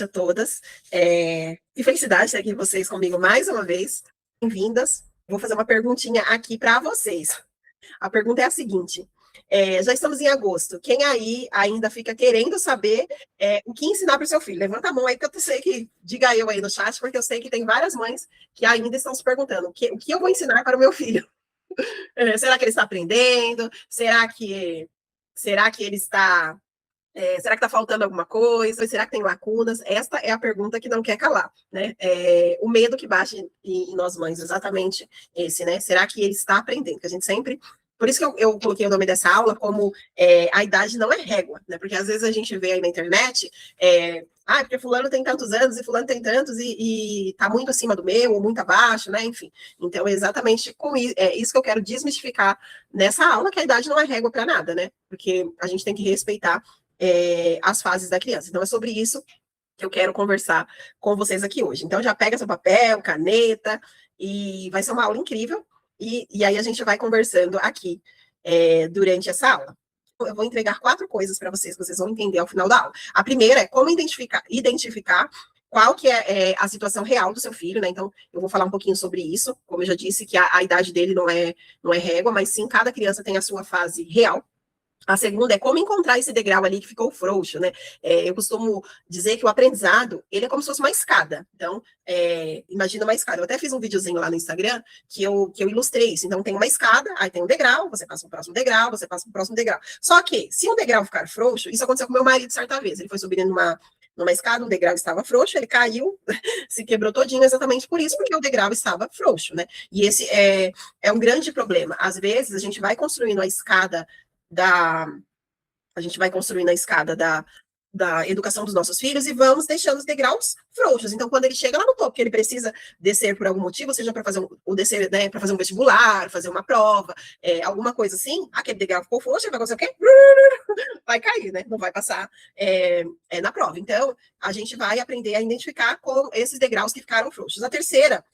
A todas. Que felicidade ter aqui vocês comigo mais uma vez. Bem-vindas. Vou fazer uma perguntinha aqui para vocês. A pergunta é a seguinte: já estamos em agosto. Quem aí ainda fica querendo saber o que ensinar para o seu filho? Levanta a mão aí que eu sei que diga eu aí no chat, porque eu sei que tem várias mães que ainda estão se perguntando o que eu vou ensinar para o meu filho. Será que ele está aprendendo? Será que ele está será que está faltando alguma coisa? Será que tem lacunas? Esta é a pergunta que não quer calar, né? O medo que bate em nós mães, exatamente esse, né? Será que ele está aprendendo? Que a gente sempre. Por isso que eu coloquei o nome dessa aula como a idade não é régua, né? Porque às vezes a gente vê aí na internet, porque fulano tem tantos anos e fulano tem tantos e tá muito acima do meu ou muito abaixo, né? Enfim. Então, é exatamente com isso que eu quero desmistificar nessa aula, que a idade não é régua para nada, né? Porque a gente tem que respeitar as fases da criança. Então, é sobre isso que eu quero conversar com vocês aqui hoje. Então, já pega seu papel, caneta, e vai ser uma aula incrível. E aí a gente vai conversando aqui durante essa aula. Eu vou entregar 4 coisas para vocês, que vocês vão entender ao final da aula. A primeira é como identificar qual que a situação real do seu filho, né? Então, eu vou falar um pouquinho sobre isso. Como eu já disse, que a idade dele não é régua, mas sim, cada criança tem a sua fase real. A segunda é como encontrar esse degrau ali que ficou frouxo, né? Eu costumo dizer que o aprendizado, ele é como se fosse uma escada. Então, imagina uma escada. Eu até fiz um videozinho lá no Instagram que eu ilustrei isso. Então, tem uma escada, aí tem um degrau, você passa para o próximo degrau, você passa para o próximo degrau. Só que, se um degrau ficar frouxo, isso aconteceu com meu marido certa vez. Ele foi subindo numa escada, um degrau estava frouxo, ele caiu, se quebrou todinho exatamente por isso, porque o degrau estava frouxo, né? E esse é um grande problema. Às vezes, a gente vai construindo a escada da. A gente vai construindo a escada da educação dos nossos filhos e vamos deixando os degraus frouxos. Então, quando ele chega lá no topo, que ele precisa descer por algum motivo, seja para fazer descer, né, para fazer um vestibular, fazer uma prova, alguma coisa assim, aquele degrau ficou frouxo, ele vai fazer o quê? Vai cair, né? Não vai passar na prova. Então, a gente vai aprender a identificar com esses degraus que ficaram frouxos. A terceira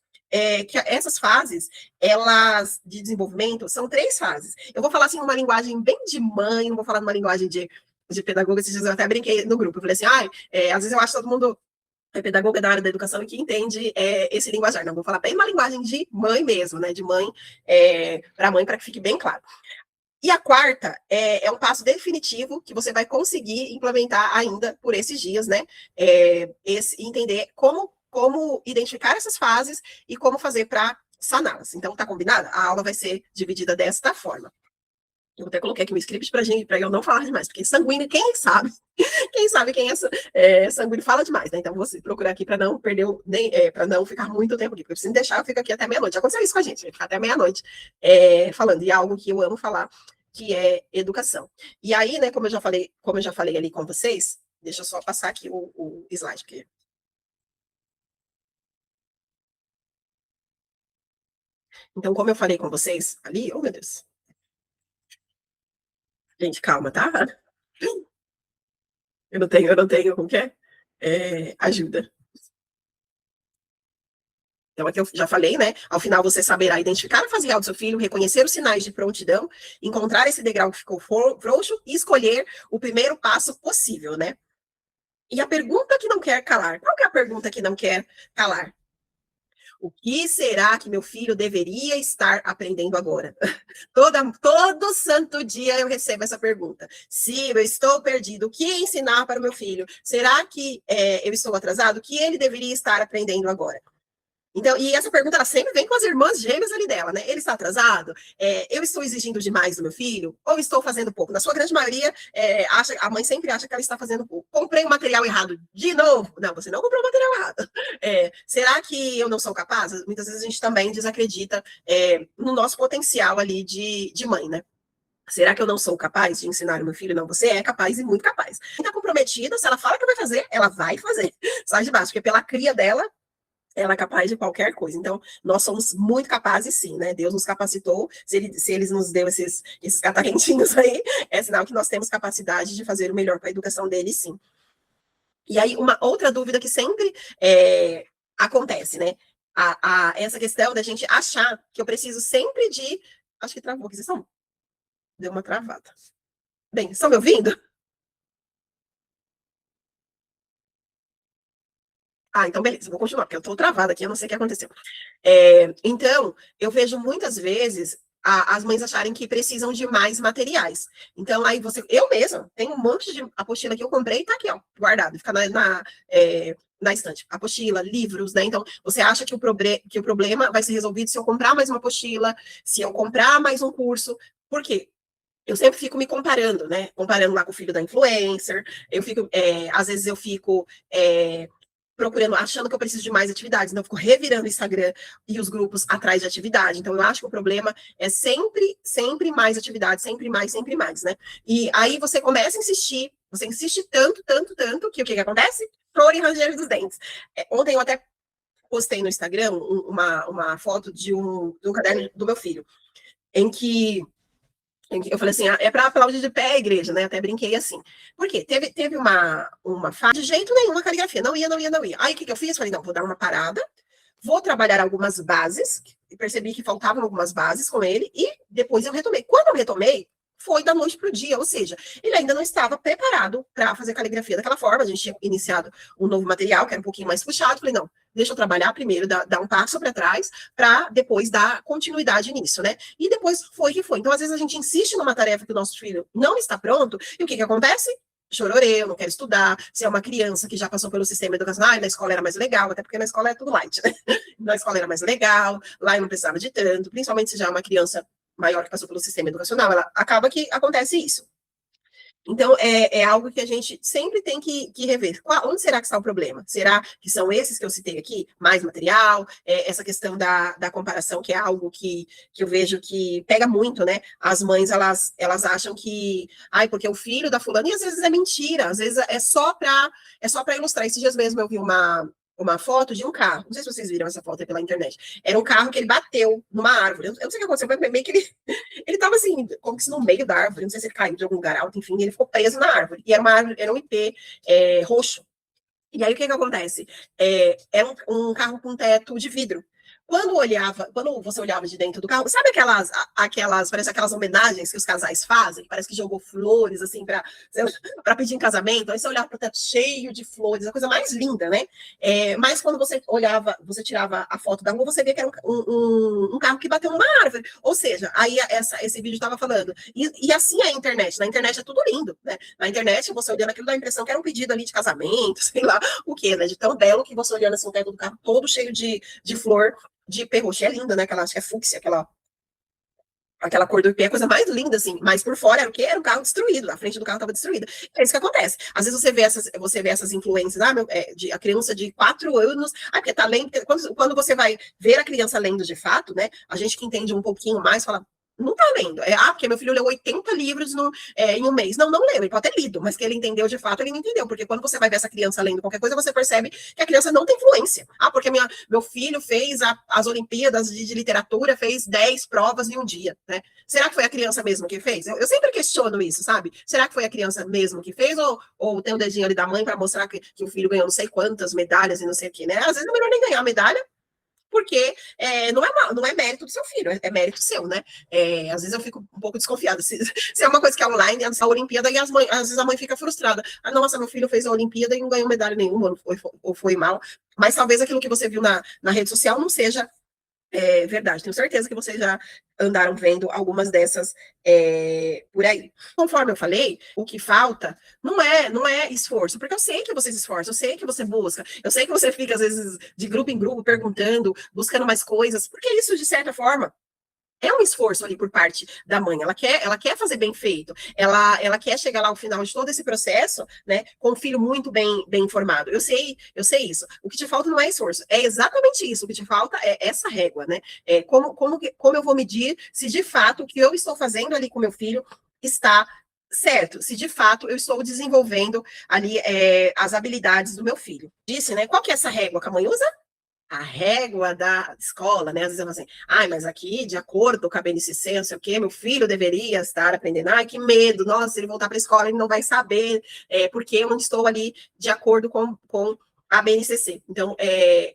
que essas fases, elas de desenvolvimento, são 3 fases. Eu vou falar assim uma linguagem bem de mãe, não vou falar numa linguagem de pedagoga. Esses dias eu até brinquei no grupo. Eu falei assim, às vezes eu acho que todo mundo é pedagoga da área da educação e que entende esse linguajar. Não, vou falar bem uma linguagem de mãe mesmo, né? De mãe para mãe, para que fique bem claro. E a quarta um passo definitivo que você vai conseguir implementar ainda por esses dias, né? Entender como identificar essas fases e como fazer para saná-las. Então, tá combinado? A aula vai ser dividida desta forma. Eu até coloquei aqui um script para eu não falar demais, porque sanguíneo, quem sabe quem é sanguíneo fala demais, né? Então, vou procurar aqui para não perder, para não ficar muito tempo aqui, porque se me deixar, eu fico aqui até meia-noite. Já aconteceu isso com a gente, ficar até meia-noite falando, e é algo que eu amo falar, que é educação. E aí, né, como eu já falei ali com vocês, deixa eu só passar aqui o slide, porque... Então, como eu falei com vocês ali, oh meu Deus, gente, calma, tá? Eu não tenho, como que é? Ajuda. Então, aqui eu já falei, né? Ao final, você saberá identificar a fase real do seu filho, reconhecer os sinais de prontidão, encontrar esse degrau que ficou frouxo e escolher o primeiro passo possível, né? E a pergunta que não quer calar. Qual que é a pergunta que não quer calar? O que será que meu filho deveria estar aprendendo agora? Todo santo dia eu recebo essa pergunta. Se eu estou perdido, o que ensinar para o meu filho? Será que eu estou atrasado? O que ele deveria estar aprendendo agora? Então, e essa pergunta ela sempre vem com as irmãs gêmeas ali dela, né? Ele está atrasado? Eu estou exigindo demais do meu filho? Ou estou fazendo pouco? Na sua grande maioria, a mãe sempre acha que ela está fazendo pouco. Comprei o material errado de novo? Não, você não comprou o material errado. Será que eu não sou capaz? Muitas vezes a gente também desacredita no nosso potencial ali de mãe, né? Será que eu não sou capaz de ensinar o meu filho? Não, você é capaz e muito capaz. Está comprometida, se ela fala que vai fazer, ela vai fazer. Sai de baixo, porque pela cria dela, ela é capaz de qualquer coisa. Então, nós somos muito capazes, sim, né? Deus nos capacitou. Se ele nos deu esses catarrentinhos aí, é sinal que nós temos capacidade de fazer o melhor para a educação dele, sim. E aí, uma outra dúvida que sempre acontece, né? Essa questão da gente achar que eu preciso sempre de. Acho que travou aqui, vocês estão? Deu uma travada. Bem, estão me ouvindo? Ah, então beleza, vou continuar, porque eu tô travada aqui, eu não sei o que aconteceu. Então, eu vejo muitas vezes as mães acharem que precisam de mais materiais. Então, aí eu mesma tenho um monte de apostila que eu comprei e tá aqui, ó, guardado, fica na estante. Apostila, livros, né? Então, você acha que o problema vai ser resolvido se eu comprar mais uma apostila, se eu comprar mais um curso. Por quê? Eu sempre fico me comparando, né? Comparando lá com o filho da influencer. Às vezes eu fico procurando, achando que eu preciso de mais atividades, então eu fico revirando o Instagram e os grupos atrás de atividade. Então eu acho que o problema é sempre mais atividade, sempre mais, né? E aí você começa a insistir, você insiste tanto, que o que acontece? Flor e ranger dos dentes. Ontem eu até postei no Instagram uma foto de um caderno do meu filho, em que eu falei assim, é para aplaudir de pé a igreja, né? Até brinquei assim. Por quê? Teve uma fase de jeito nenhum a caligrafia. Não ia. Aí o que eu fiz? Falei, não, vou dar uma parada, vou trabalhar algumas bases, e percebi que faltavam algumas bases com ele, e depois eu retomei. Quando eu retomei, foi da noite para o dia, ou seja, ele ainda não estava preparado para fazer caligrafia daquela forma. A gente tinha iniciado um novo material, que era um pouquinho mais puxado. Falei, não, deixa eu trabalhar primeiro, dar um passo para trás, para depois dar continuidade nisso, né? E depois foi que foi. Então, às vezes, a gente insiste numa tarefa que o nosso filho não está pronto, e o que acontece? Chororê, eu não quero estudar. Se é uma criança que já passou pelo sistema educacional, na escola era mais legal, até porque na escola é tudo light, né? Na escola era mais legal, lá eu não precisava de tanto, principalmente se já é uma criança maior que passou pelo sistema educacional, ela acaba que acontece isso. Então, é algo que a gente sempre tem que rever. Onde será que está o problema? Será que são esses que eu citei aqui? Mais material? Essa questão da comparação, que é algo que eu vejo que pega muito, né? As mães, elas acham que, ai, porque o filho da fulana, e às vezes é mentira, às vezes é só para ilustrar. Esses dias mesmo eu vi uma foto de um carro. Não sei se vocês viram essa foto aí pela internet. Era um carro que ele bateu numa árvore. Eu não sei o que aconteceu, mas meio que ele estava assim, como se no meio da árvore, não sei se ele caiu de algum lugar alto, enfim, ele ficou preso na árvore. E era uma árvore, era um IP roxo. E aí o que acontece? Era um carro com teto de vidro. Quando você olhava de dentro do carro, sabe parece aquelas homenagens que os casais fazem? Parece que jogou flores, assim, para pedir em casamento. Aí você olhava para o teto cheio de flores, a coisa mais linda, né? Mas quando você olhava, você tirava a foto da rua, você via que era um carro que bateu numa árvore. Ou seja, aí esse vídeo estava falando. E assim é a internet. Na internet é tudo lindo, né? Na internet, você olhando aquilo, dá a impressão que era um pedido ali de casamento, sei lá o que, né? De tão belo que você olhando assim o teto do carro todo cheio de flor de perroche. É linda, né? Acho que é fúcsia, aquela cor do IP, é a coisa mais linda, assim. Mas por fora era o quê? Era um carro destruído. A frente do carro estava destruída. É isso que acontece. Às vezes você vê essas influências, a criança de 4 anos, porque tá lendo. Quando você vai ver a criança lendo de fato, né? A gente que entende um pouquinho mais fala. Não tá lendo. Porque meu filho leu 80 livros em um mês. Não leu. Ele pode ter lido, mas que ele entendeu de fato, ele não entendeu. Porque quando você vai ver essa criança lendo qualquer coisa, você percebe que a criança não tem influência. Porque meu filho fez as Olimpíadas de literatura, fez 10 provas em um dia, né? Será que foi a criança mesmo que fez? Eu sempre questiono isso, sabe? Será que foi a criança mesmo que fez? Ou tem o dedinho ali da mãe para mostrar que o filho ganhou não sei quantas medalhas e não sei o quê, né? Às vezes é melhor nem ganhar a medalha, porque não é mérito do seu filho, é mérito seu, né? Às vezes eu fico um pouco desconfiada. Se é uma coisa que é online, a Olimpíada, e às vezes a mãe fica frustrada. Nossa, meu filho fez a Olimpíada e não ganhou medalha nenhuma, ou foi mal. Mas talvez aquilo que você viu na rede social não seja verdade. Tenho certeza que vocês já andaram vendo algumas dessas por aí. Conforme eu falei, o que falta não é esforço, porque eu sei que vocês esforçam, eu sei que você busca, eu sei que você fica, às vezes, de grupo em grupo, perguntando, buscando mais coisas, porque isso, de certa forma, é um esforço ali por parte da mãe. Ela quer fazer bem feito. Ela quer chegar lá ao final de todo esse processo, né, com um filho muito bem informado. Eu sei isso. O que te falta não é esforço. É exatamente isso. O que te falta é essa régua, né? Como eu vou medir se de fato o que eu estou fazendo ali com meu filho está certo, se de fato eu estou desenvolvendo ali as habilidades do meu filho. Disse, né? Qual que é essa régua que a mãe usa? A régua da escola, né? Às vezes eu falo assim, mas aqui, de acordo com a BNCC, não sei o quê, meu filho deveria estar aprendendo. Ai, que medo, nossa, se ele voltar para a escola, ele não vai saber, porque eu não estou ali de acordo com a BNCC. Então,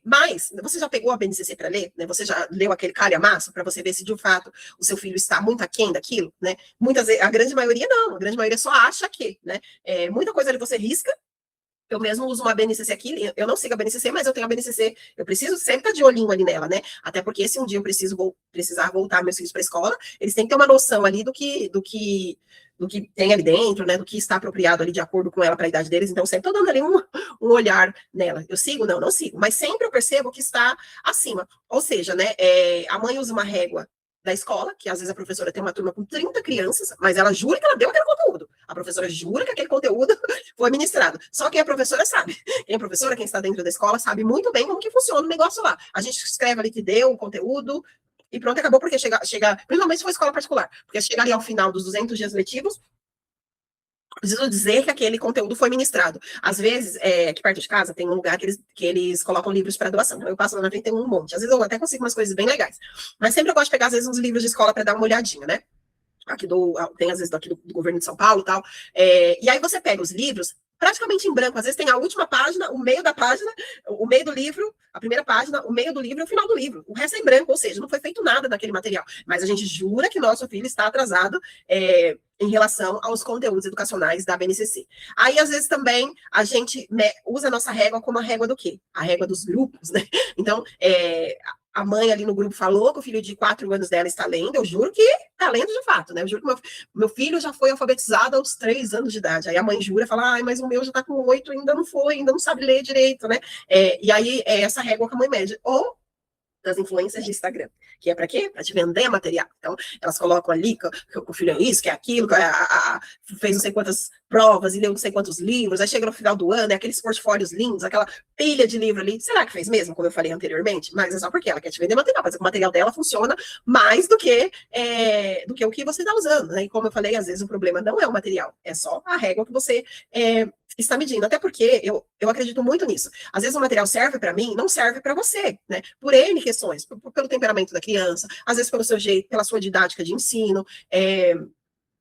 mas você já pegou a BNCC para ler, né? Você já leu aquele calhamaço para você ver se de fato o seu filho está muito aquém daquilo, né? Muitas vezes, a grande maioria não, a grande maioria só acha que, né? Muita coisa ali você risca, Eu mesmo uso uma BNCC aqui, eu não sigo a BNCC, mas eu tenho a BNCC, eu preciso sempre estar de olhinho ali nela, né? Até porque se um dia eu precisar voltar meus filhos para a escola, eles têm que ter uma noção ali do que tem ali dentro, né? Do que está apropriado ali de acordo com ela para a idade deles. Então, sempre estou dando ali um olhar nela. Eu sigo? Não, não sigo. Mas sempre eu percebo que está acima. Ou seja, né? A mãe usa uma régua da escola, que às vezes a professora tem uma turma com 30 crianças, mas ela jura que ela deu aquele conteúdo. A professora jura que aquele conteúdo foi ministrado. Só quem é professora sabe. Quem é professora, quem está dentro da escola, sabe muito bem como que funciona o negócio lá. A gente escreve ali que deu o conteúdo e pronto, acabou, porque chega principalmente se for escola particular, porque chega ali ao final dos 200 dias letivos, preciso dizer que aquele conteúdo foi ministrado. Às vezes, aqui perto de casa, tem um lugar que eles colocam livros para doação. Então, eu passo lá na frente, tem um monte. Às vezes, eu até consigo umas coisas bem legais. Mas sempre eu gosto de pegar, às vezes, uns livros de escola para dar uma olhadinha, né? Tem, às vezes, daqui do governo de São Paulo e tal. E aí, você pega os livros, praticamente em branco. Às vezes, tem a última página, o meio da página, o meio do livro, a primeira página, o meio do livro e o final do livro. O resto é em branco, ou seja, não foi feito nada naquele material. Mas a gente jura que nosso filho está atrasado, em relação aos conteúdos educacionais da BNCC. Aí, às vezes, também, a gente usa a nossa régua como a régua do quê? A régua dos grupos, né? Então, a mãe ali no grupo falou que o filho de 4 anos dela está lendo, eu juro que está lendo de fato, né? Eu juro que meu filho já foi alfabetizado aos 3 anos de idade. Aí a mãe jura, fala, ai, mas o meu já está com 8, ainda não foi, ainda não sabe ler direito, né? E aí, essa régua que a mãe mede. Ou das influências de Instagram, que é para quê? Para te vender material. Então, elas colocam ali que o filho é isso, que é aquilo, que fez não sei quantas provas e leu não sei quantos livros, aí chega no final do ano, aqueles portfólios lindos, aquela pilha de livro ali. Será que fez mesmo, como eu falei anteriormente? Mas é só porque ela quer te vender material, mas o material dela funciona mais do que o que você está usando, né? E como eu falei, às vezes o problema não é o material, é só a régua que você está medindo. Até porque eu acredito muito nisso. Às vezes o material serve para mim, não serve para você, né? Por N questões, pelo temperamento da criança, às vezes pelo seu jeito, pela sua didática de ensino.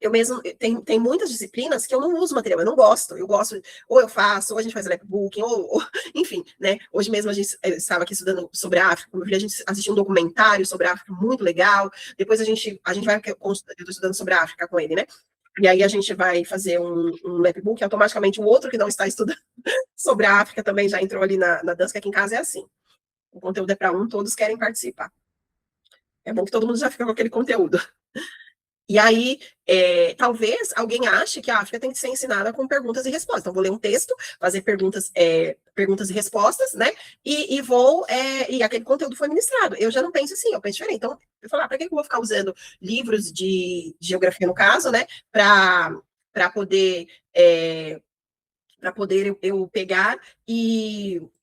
Eu mesmo, tem muitas disciplinas que eu não uso material, eu não gosto. Eu gosto, ou eu faço, ou a gente faz lapbooking, enfim, né? Hoje mesmo a gente estava aqui estudando sobre a África, a gente assistiu um documentário sobre a África muito legal. Depois a gente vai, eu estou estudando sobre a África com ele, né? E aí a gente vai fazer um lapbook, automaticamente o outro que não está estudando sobre a África também já entrou ali na dança, que aqui em casa é assim. O conteúdo é para um, todos querem participar. É bom que todo mundo já fica com aquele conteúdo. E aí, talvez alguém ache que a África tem que ser ensinada com perguntas e respostas. Então, vou ler um texto, fazer perguntas e respostas, né? E aquele conteúdo foi ministrado. Eu já não penso assim, eu penso diferente. Então, eu falo, para que eu vou ficar usando livros de geografia, no caso, né? Para poder eu pegar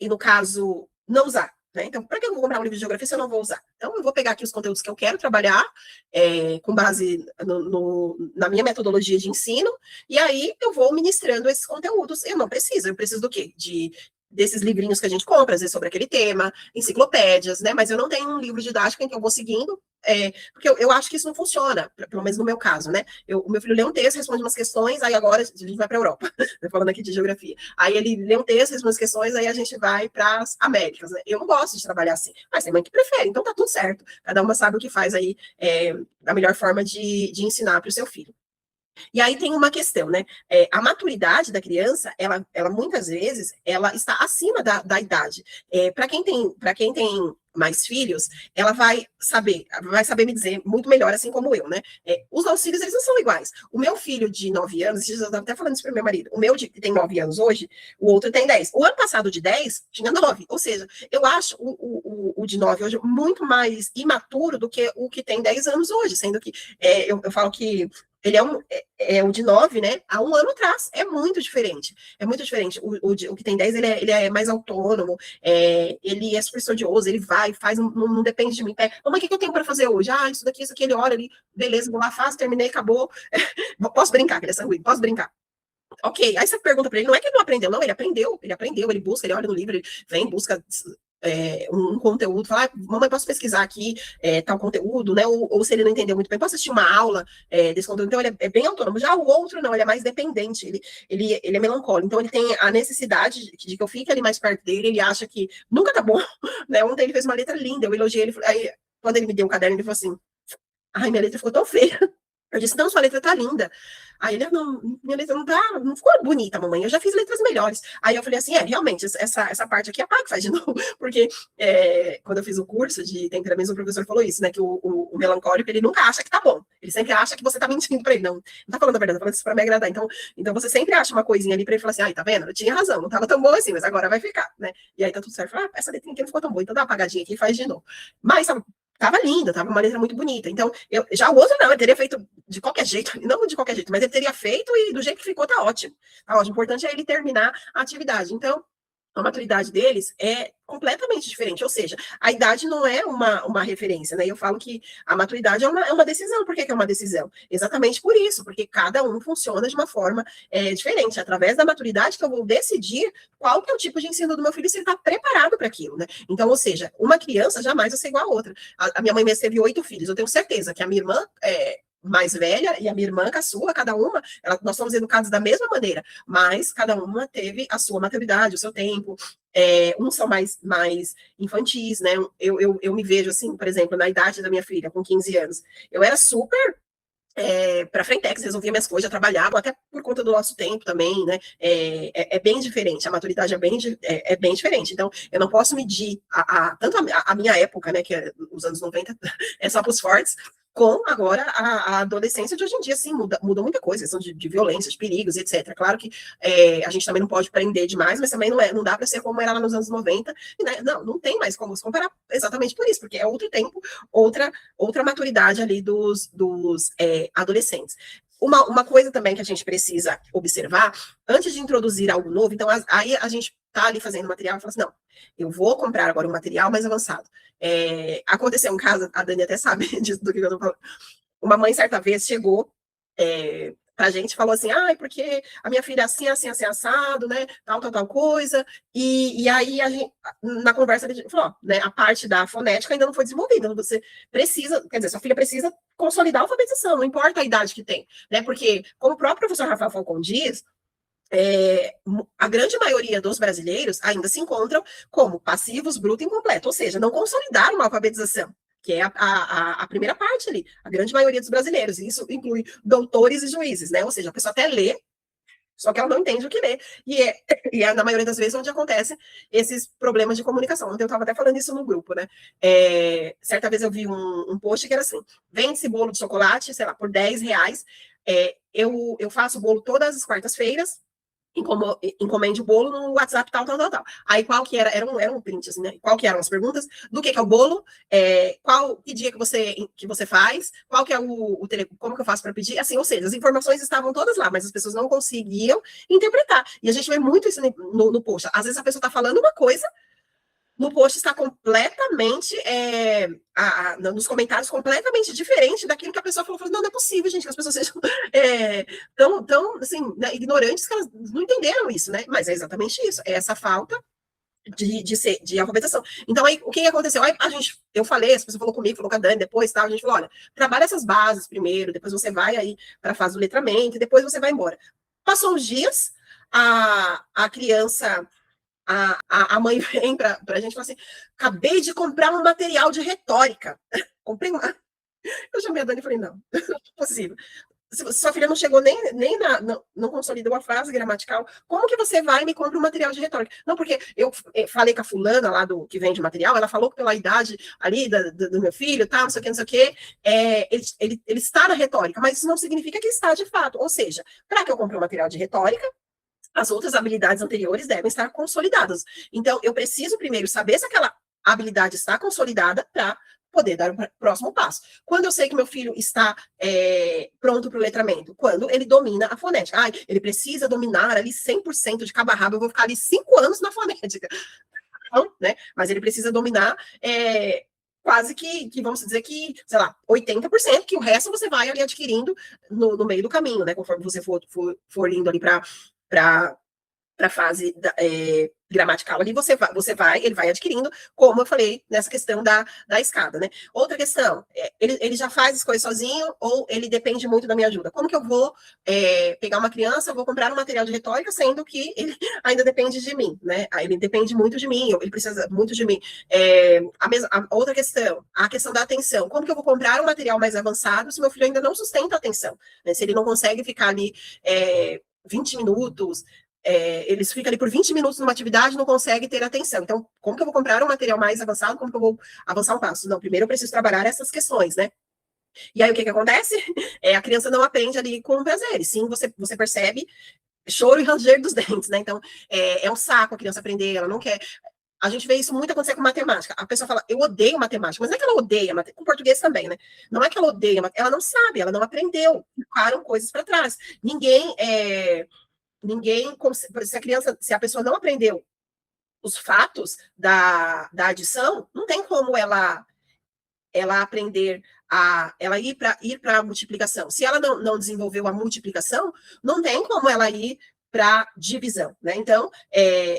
no caso, não usar. Né? Então, para que eu vou comprar um livro de geografia se eu não vou usar? Então, eu vou pegar aqui os conteúdos que eu quero trabalhar, com base na minha metodologia de ensino, e aí eu vou ministrando esses conteúdos. Eu preciso do quê? Desses livrinhos que a gente compra, às vezes sobre aquele tema, enciclopédias, né? Mas eu não tenho um livro didático em que eu vou seguindo, porque eu acho que isso não funciona, pelo menos no meu caso, né? O meu filho lê um texto, responde umas questões, aí agora a gente vai para a Europa, falando aqui de geografia. Aí ele lê um texto, responde as questões, aí a gente vai para as Américas, né? Eu não gosto de trabalhar assim, mas tem mãe que prefere, então tá tudo certo. Cada uma sabe o que faz aí, a melhor forma de ensinar para o seu filho. E aí tem uma questão, né? A maturidade da criança, ela muitas vezes, ela está acima da idade. Para quem tem mais filhos, ela vai saber me dizer muito melhor, assim como eu, né? Os nossos filhos, eles não são iguais. O meu filho de 9 anos, eu estava até falando isso para meu marido, o meu tem 9 anos hoje, o outro tem 10. O ano passado de 10 tinha 9. Ou seja, eu acho o de 9 hoje muito mais imaturo do que o que tem 10 anos hoje, sendo que eu falo que ele é o de 9, né? Há um ano atrás. É muito diferente. É muito diferente. O que tem 10, ele é mais autônomo, ele é super estudioso, ele vai, faz, não depende de mim. Mamãe, o que eu tenho para fazer hoje? Isso daqui, isso aqui, ele olha ali, beleza, vou lá, faço, terminei, acabou. Posso brincar, que ele é sanguíneo, posso brincar. Ok, aí você pergunta para ele, não é que ele não aprendeu, não, ele aprendeu, ele busca, ele olha no livro, ele vem, busca um conteúdo, fala, mamãe, posso pesquisar aqui tal conteúdo, né? Ou se ele não entendeu muito bem, posso assistir uma aula desse conteúdo. Então, ele é bem autônomo. Já o outro, não, ele é mais dependente, ele é melancólico. Então, ele tem a necessidade de que eu fique ali mais perto dele, ele acha que nunca tá bom, né? Ontem ele fez uma letra linda, eu elogiei ele, aí, quando ele me deu um caderno, ele falou assim, ai, minha letra ficou tão feia. Eu disse, não, sua letra tá linda. Aí ele, não, minha letra não ficou bonita, mamãe, eu já fiz letras melhores. Aí eu falei assim, realmente, essa parte aqui é a pá que faz de novo, porque quando eu fiz o curso de temperamentos, o professor falou isso, né, que o melancólico, ele nunca acha que tá bom, ele sempre acha que você tá mentindo pra ele, não tá falando a verdade, tá falando isso pra me agradar, então você sempre acha uma coisinha ali pra ele falar assim, ai, tá vendo, eu tinha razão, não tava tão bom assim, mas agora vai ficar, né, e aí tá tudo certo, essa letrinha aqui não ficou tão boa, então dá uma apagadinha aqui e faz de novo. Mas, tava linda, tava uma letra muito bonita. Então, já o outro não, ele teria feito de qualquer jeito, não de qualquer jeito, mas ele teria feito e do jeito que ficou, tá ótimo. Tá ótimo. O importante é ele terminar a atividade. Então, a maturidade deles é completamente diferente, ou seja, a idade não é uma referência, né? Eu falo que a maturidade é uma decisão. Por que é uma decisão? Exatamente por isso, porque cada um funciona de uma forma diferente. Através da maturidade que eu vou decidir qual que é o tipo de ensino do meu filho, se ele está preparado para aquilo, né? Então, ou seja, uma criança jamais vai ser igual a outra. A minha mãe mesmo teve 8 filhos, eu tenho certeza que a minha irmã mais velha e a minha irmã caçula, cada uma, nós somos educados da mesma maneira, mas cada uma teve a sua maturidade, o seu tempo. Uns são mais infantis, né? Eu me vejo assim, por exemplo, na idade da minha filha, com 15 anos, eu era super para frentex, resolvia minhas coisas, eu trabalhava, até por conta do nosso tempo também, né? É bem diferente, a maturidade é bem diferente. Então, eu não posso medir tanto a minha época, né? Que é os anos 90, é só para os fortes, com agora a adolescência de hoje em dia, sim, muda muita coisa, questão de violência, de perigos, etc. Claro que a gente também não pode prender demais, mas também não dá para ser como era lá nos anos 90, né? Não tem mais como se comparar exatamente por isso, porque é outro tempo, outra maturidade ali dos adolescentes. Uma coisa também que a gente precisa observar, antes de introduzir algo novo, então aí a gente está ali fazendo material e fala assim, não, eu vou comprar agora um material mais avançado. Aconteceu um caso, a Dani até sabe disso, do que eu estou falando. Uma mãe, certa vez, chegou pra gente e falou assim, porque a minha filha é assim, assim, assim, assado, né, tal coisa, e aí a gente, na conversa, a gente falou, né, a parte da fonética ainda não foi desenvolvida, então você precisa, quer dizer, sua filha precisa consolidar a alfabetização, não importa a idade que tem, né, porque, como o próprio professor Rafael Falcon diz, a grande maioria dos brasileiros ainda se encontram como passivos, bruto e incompleto, ou seja, não consolidaram a alfabetização, que é a primeira parte ali, a grande maioria dos brasileiros, e isso inclui doutores e juízes, né? Ou seja, a pessoa até lê, só que ela não entende o que lê, e na maioria das vezes onde acontecem esses problemas de comunicação. Ontem eu estava até falando isso no grupo, né? Certa vez eu vi um post que era assim, vende esse bolo de chocolate, sei lá, por R$10, eu faço o bolo todas as quartas-feiras, encomende o bolo no WhatsApp, tal. Aí qual que era? Era um print, assim, né? Qual que eram as perguntas? Do que é o bolo? Que dia que você faz? Qual que é como que eu faço para pedir? Assim, ou seja, as informações estavam todas lá, mas as pessoas não conseguiam interpretar. E a gente vê muito isso no post. Às vezes a pessoa está falando uma coisa, no post está completamente, nos comentários, completamente diferente daquilo que a pessoa falou. Não é possível, gente, que as pessoas sejam tão assim, né, ignorantes que elas não entenderam isso, né? Mas é exatamente isso, é essa falta de alfabetização. Então, aí, o que aconteceu? Aí, eu falei, a pessoa falou comigo, falou com a Dani, depois, a gente falou, olha, trabalha essas bases primeiro, depois você vai aí para a fase do letramento, e depois você vai embora. Passou uns dias, a criança... A mãe vem para a gente e fala assim, acabei de comprar um material de retórica. Comprei uma... Eu chamei a Dani e falei, não é possível. Sua filha não chegou nem não consolidou a frase gramatical, como que você vai e me compra um material de retórica? Não, porque eu falei com a fulana lá que vende material, ela falou que pela idade ali do meu filho, não sei o que, ele está na retórica, mas isso não significa que está de fato. Ou seja, para que eu compre um material de retórica, as outras habilidades anteriores devem estar consolidadas. Então, eu preciso primeiro saber se aquela habilidade está consolidada para poder dar o próximo passo. Quando eu sei que meu filho está pronto para o letramento? Quando ele domina a fonética. Ele precisa dominar ali 100% de cabo a rabo, eu vou ficar ali 5 anos na fonética. Não, né? Mas ele precisa dominar quase que vamos dizer que, sei lá, 80%, que o resto você vai ali adquirindo no meio do caminho, né? Conforme você for indo ali para a fase gramatical ali, ele vai adquirindo, como eu falei, nessa questão da escada, né? Outra questão, ele já faz as coisas sozinho ou ele depende muito da minha ajuda? Como que eu vou pegar uma criança, eu vou comprar um material de retórica, sendo que ele ainda depende de mim, né? Ele depende muito de mim, ele precisa muito de mim. A outra questão, a questão da atenção. Como que eu vou comprar um material mais avançado se meu filho ainda não sustenta a atenção? Né? Se ele não consegue ficar ali 20 minutos, eles ficam ali por 20 minutos numa atividade e não conseguem ter atenção. Então, como que eu vou comprar um material mais avançado? Como que eu vou avançar um passo? Não, primeiro eu preciso trabalhar essas questões, né? E aí, o que acontece? A criança não aprende ali com prazer. E sim, você percebe choro e ranger dos dentes, né? Então, é um saco a criança aprender, ela não quer. A gente vê isso muito acontecer com matemática. A pessoa fala, eu odeio matemática, mas não é que ela odeia, com português também, né? Não é que ela odeia, ela não sabe, ela não aprendeu. Ficaram coisas para trás. Ninguém, se a pessoa não aprendeu os fatos da adição, não tem como ela aprender ela ir para a multiplicação. Se ela não desenvolveu a multiplicação, não tem como ela ir para divisão, né? Então,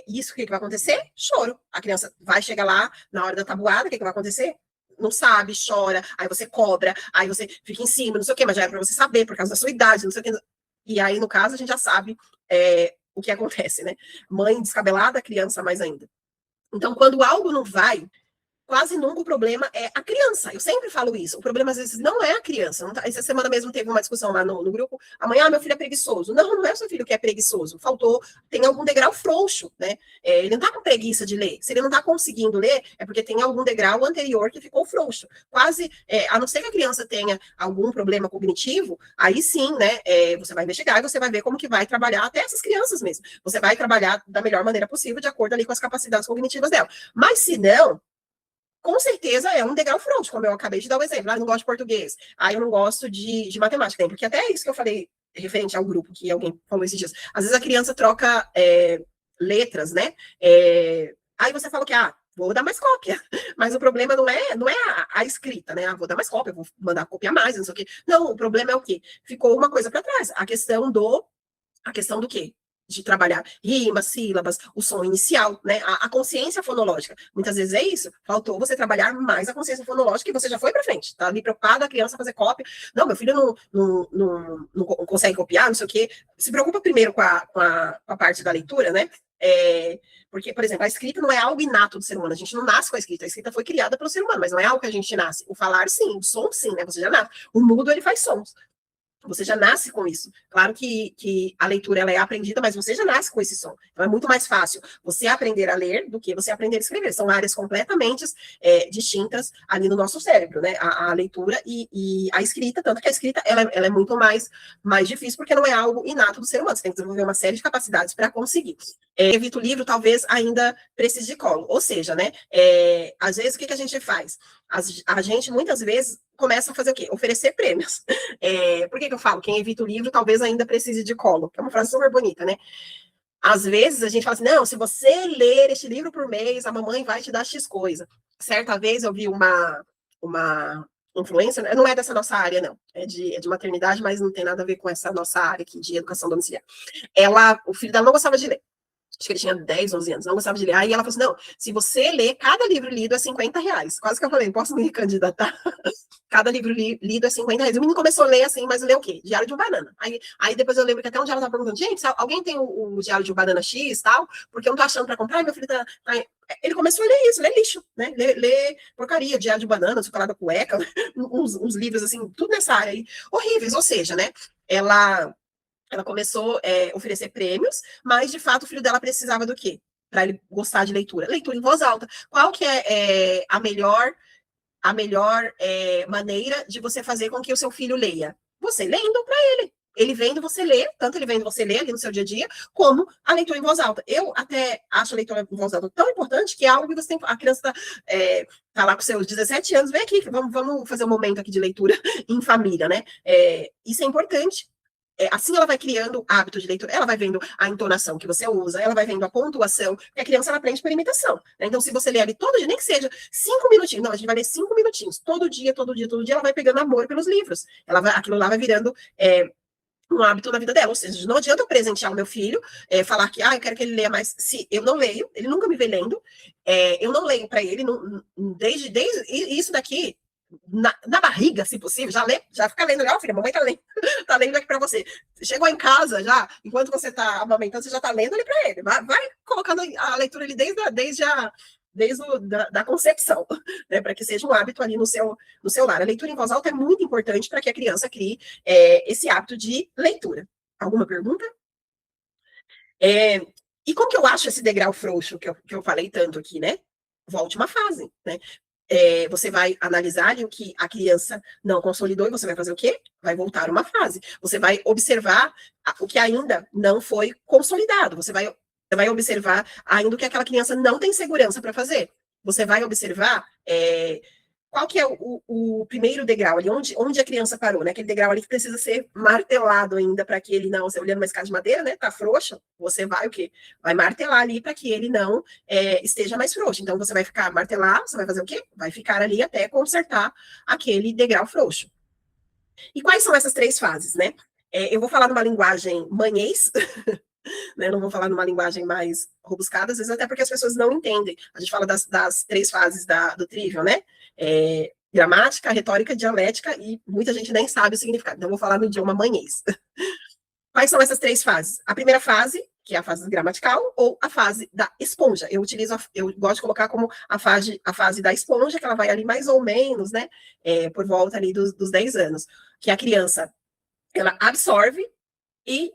isso que vai acontecer? Choro. A criança vai chegar lá na hora da tabuada, o que vai acontecer? Não sabe, chora, aí você cobra, aí você fica em cima, não sei o quê, mas já é para você saber, por causa da sua idade, não sei o quê. E aí, no caso, a gente já sabe o que acontece, né? Mãe descabelada, criança mais ainda. Então, quando algo não vai, quase nunca o problema é a criança. Eu sempre falo isso. O problema, às vezes, não é a criança. Não tá... Essa semana mesmo teve uma discussão lá no grupo. Amanhã, meu filho é preguiçoso. Não é o seu filho que é preguiçoso. Tem algum degrau frouxo, né? Ele não tá com preguiça de ler. Se ele não tá conseguindo ler, é porque tem algum degrau anterior que ficou frouxo. Quase, a não ser que a criança tenha algum problema cognitivo, aí sim, né? Você vai investigar e você vai ver como que vai trabalhar até essas crianças mesmo. Você vai trabalhar da melhor maneira possível, de acordo ali com as capacidades cognitivas dela. Mas se não, com certeza é um degrau frouxo, como eu acabei de dar o exemplo. Eu não gosto de português, eu não gosto de matemática, porque até é isso que eu falei referente ao grupo, que alguém falou esses dias. Às vezes a criança troca letras, né? Aí você fala que, vou dar mais cópia. Mas o problema não é a escrita, né? Vou dar mais cópia, vou mandar copiar mais, não sei o quê. Não, o problema é o quê? Ficou uma coisa para trás. A questão do quê? De trabalhar rimas, sílabas, o som inicial, né? A consciência fonológica. Muitas vezes é isso. Faltou você trabalhar mais a consciência fonológica e você já foi para frente. Tá ali preocupada a criança fazer cópia. Não, meu filho não consegue copiar, não sei o quê. Se preocupa primeiro com a parte da leitura, né? Porque, por exemplo, a escrita não é algo inato do ser humano. A gente não nasce com a escrita. A escrita foi criada pelo ser humano, mas não é algo que a gente nasce. O falar, sim. O som, sim, né? Você já nasce. O mudo, ele faz sons. Você já nasce com isso. Claro que a leitura ela é aprendida, mas você já nasce com esse som. Então é muito mais fácil você aprender a ler do que você aprender a escrever. São áreas completamente distintas ali no nosso cérebro, né? A leitura e a escrita, tanto que a escrita ela é muito mais difícil, porque não é algo inato do ser humano. Você tem que desenvolver uma série de capacidades para conseguir. Evita o livro, talvez ainda precise de colo. Ou seja, né? Às vezes, o que a gente faz? A gente, muitas vezes, começa a fazer o quê? Oferecer prêmios. Por que eu falo? Quem evita o livro talvez ainda precise de colo. É uma frase super bonita, né? Às vezes a gente fala assim, não, se você ler este livro por mês, a mamãe vai te dar X coisa. Certa vez eu vi uma influencer, não é dessa nossa área, não. É de maternidade, mas não tem nada a ver com essa nossa área aqui de educação domiciliar. O filho dela não gostava de ler. Acho que ele tinha 10, 11 anos, não gostava de ler. Aí ela falou assim, não, se você ler, cada livro lido é R$50. Quase que eu falei, posso me candidatar? Cada livro lido é R$50. O menino começou a ler assim, mas leu o quê? Diário de um Banana. Aí depois eu lembro que até um dia ela estava perguntando, gente, alguém tem o Diário de um Banana X e tal? Porque eu não tô achando para comprar, meu filho tá... Ele começou a ler isso, ler lixo, né? Ler porcaria, Diário de Banana, Chocolate da Cueca, uns livros assim, tudo nessa área aí, horríveis. Ou seja, né? Ela começou a oferecer prêmios, mas, de fato, o filho dela precisava do quê? Para ele gostar de leitura. Leitura em voz alta. Qual que é a melhor maneira de você fazer com que o seu filho leia? Você lendo para ele. Ele vendo você ler, tanto ele vendo você ler ali no seu dia a dia, como a leitura em voz alta. Eu até acho a leitura em voz alta tão importante que é algo que você tem. A criança tá lá com seus 17 anos, vem aqui, vamos fazer um momento aqui de leitura em família, né? Isso é importante. Assim ela vai criando hábito de leitura, ela vai vendo a entonação que você usa, ela vai vendo a pontuação, porque a criança ela aprende por imitação. Né? Então, se você ler ali todo dia, nem que seja 5 minutinhos, não, a gente vai ler 5 minutinhos, todo dia, ela vai pegando amor pelos livros. Aquilo lá vai virando um hábito na vida dela, ou seja, não adianta eu presentear o meu filho, falar que eu quero que ele leia mais, se eu não leio, ele nunca me vê lendo, eu não leio para ele, desde isso daqui, na barriga, se possível, já fica lendo, filha, a mamãe tá lendo, tá lendo aqui para você. Chegou em casa já, enquanto você tá amamentando, você já tá lendo ali para ele, vai colocando a leitura ali desde da concepção, né, para que seja um hábito ali no seu lar. A leitura em voz alta é muito importante para que a criança crie esse hábito de leitura. Alguma pergunta? E como que eu acho esse degrau frouxo que eu falei tanto aqui, né? Volte uma fase, né? Você vai analisar ali o que a criança não consolidou e você vai fazer o quê? Vai voltar uma fase. Você vai observar o que ainda não foi consolidado. Você vai observar ainda o que aquela criança não tem segurança para fazer. Você vai observar qual que é o primeiro degrau ali, onde a criança parou, né? Aquele degrau ali que precisa ser martelado ainda para que ele não, você olhando uma escada de madeira, né? Tá frouxa, você vai o quê? Vai martelar ali para que ele não esteja mais frouxo. Então você vai ficar martelar, você vai fazer o quê? Vai ficar ali até consertar aquele degrau frouxo. E quais são essas 3 fases, né? Eu vou falar numa linguagem manhês, né? Não vou falar numa linguagem mais robuscada, às vezes até porque as pessoas não entendem. A gente fala das 3 fases do trivial, né? Gramática, retórica, dialética, e muita gente nem sabe o significado. Então, eu vou falar no idioma manhês. Quais são essas 3 fases? A primeira fase, que é a fase gramatical, ou a fase da esponja. Eu gosto de colocar como a fase da esponja, que ela vai ali mais ou menos, né? Por volta ali dos 10 anos. Que a criança, ela absorve e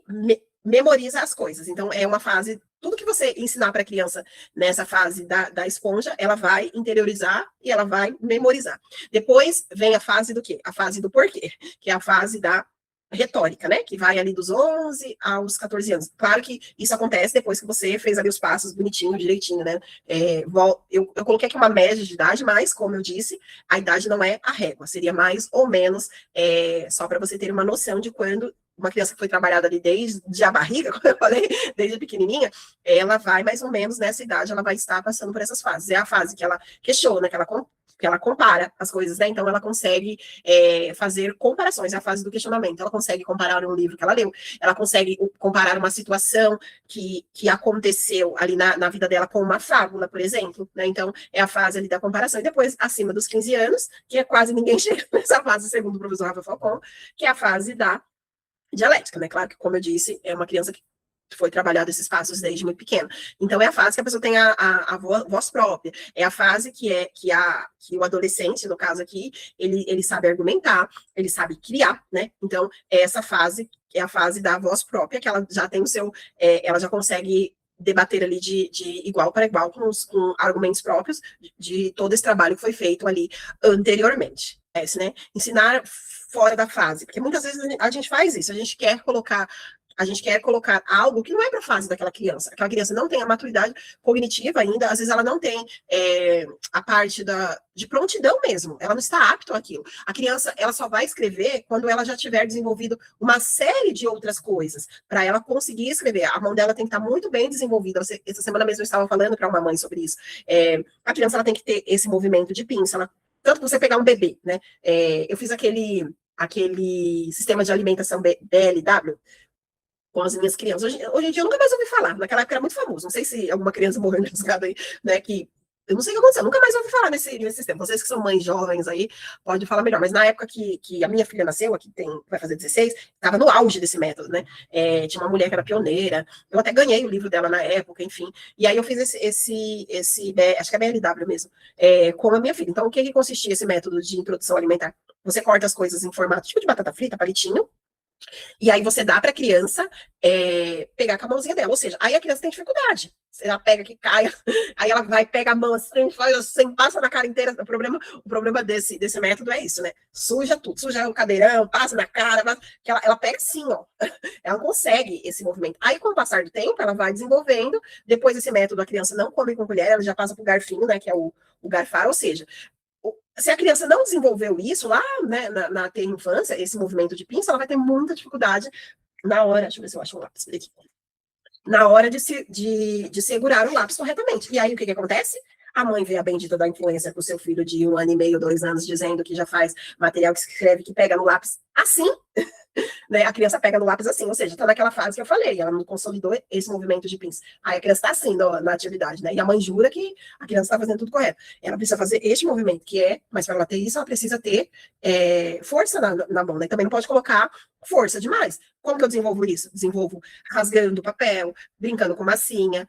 memoriza as coisas. Então, é uma fase, tudo que você ensinar para a criança nessa fase da esponja, ela vai interiorizar e ela vai memorizar. Depois vem a fase do quê? A fase do porquê, que é a fase da retórica, né? Que vai ali dos 11 aos 14 anos. Claro que isso acontece depois que você fez ali os passos bonitinho, direitinho, né? Eu coloquei aqui uma média de idade, mas, como eu disse, a idade não é a régua, seria mais ou menos, só para você ter uma noção de quando uma criança que foi trabalhada ali desde a barriga, como eu falei, desde pequenininha, ela vai mais ou menos nessa idade, ela vai estar passando por essas fases. É a fase que ela questiona, que ela compara as coisas, né? Então ela consegue fazer comparações, é a fase do questionamento. Ela consegue comparar um livro que ela leu, ela consegue comparar uma situação que aconteceu ali na vida dela com uma fábula, por exemplo, né? Então é a fase ali da comparação. E depois, acima dos 15 anos, que é quase ninguém chega nessa fase, segundo o professor Rafa Falcão, que é a fase da dialética, né? Claro que, como eu disse, é uma criança que foi trabalhado esses passos desde muito pequena. Então, é a fase que a pessoa tem a voz própria. É a fase que o adolescente, no caso aqui, ele sabe argumentar, ele sabe criar, né? Então, essa fase é a fase da voz própria, que ela já tem ela já consegue debater ali de igual para igual com argumentos próprios de todo esse trabalho que foi feito ali anteriormente. Né? Ensinar fora da fase, porque muitas vezes a gente faz isso, a gente quer colocar algo que não é para a fase daquela criança. Aquela criança não tem a maturidade cognitiva ainda, às vezes ela não tem a parte de prontidão mesmo, ela não está apta àquilo. A criança, ela só vai escrever quando ela já tiver desenvolvido uma série de outras coisas, para ela conseguir escrever. A mão dela tem que estar muito bem desenvolvida. Essa semana mesmo eu estava falando para uma mãe sobre isso. A criança, ela tem que ter esse movimento de pinça, tanto que você pegar um bebê, né? Eu fiz aquele sistema de alimentação BLW com as minhas crianças. Hoje em dia eu nunca mais ouvi falar. Naquela época era muito famoso. Não sei se alguma criança morreu engasgada aí, né? Eu não sei o que aconteceu, nunca mais ouvi falar nesse sistema. Vocês que são mães jovens aí, podem falar melhor. Mas na época que a minha filha nasceu, aqui vai fazer 16, estava no auge desse método, né? Tinha uma mulher que era pioneira, eu até ganhei o livro dela na época, enfim. E aí eu fiz acho que é BLW mesmo, com a minha filha. Então, o que consistia esse método de introdução alimentar? Você corta as coisas em formato tipo de batata frita, palitinho, e aí você dá para a criança pegar com a mãozinha dela. Ou seja, aí a criança tem dificuldade. Ela pega que cai, aí ela vai, pega a mão assim, faz assim, passa na cara inteira. O problema desse método é isso, né? Suja tudo, suja o cadeirão, passa na cara, que ela pega assim, ó. Ela consegue esse movimento. Aí, com o passar do tempo, ela vai desenvolvendo. Depois desse método, a criança não come com colher, ela já passa para o garfinho, né? Que é o garfar, ou seja, se a criança não desenvolveu isso lá, né, na infância, esse movimento de pinça, ela vai ter muita dificuldade na hora, deixa eu ver se eu acho um lápis aqui, na hora de segurar o lápis corretamente. E aí, o que acontece? A mãe vê a bendita da influência com o seu filho de 1 ano e meio, 2 anos, dizendo que já faz material que escreve, que pega no lápis assim, né? A criança pega no lápis assim, ou seja, está naquela fase que eu falei, ela não consolidou esse movimento de pins. Aí a criança está assim na atividade, né? E a mãe jura que a criança está fazendo tudo correto. Ela precisa fazer este movimento, que é, mas para ela ter isso, ela precisa ter força na mão, né? Também não pode colocar força demais. Como que eu desenvolvo isso? Desenvolvo rasgando papel, brincando com massinha,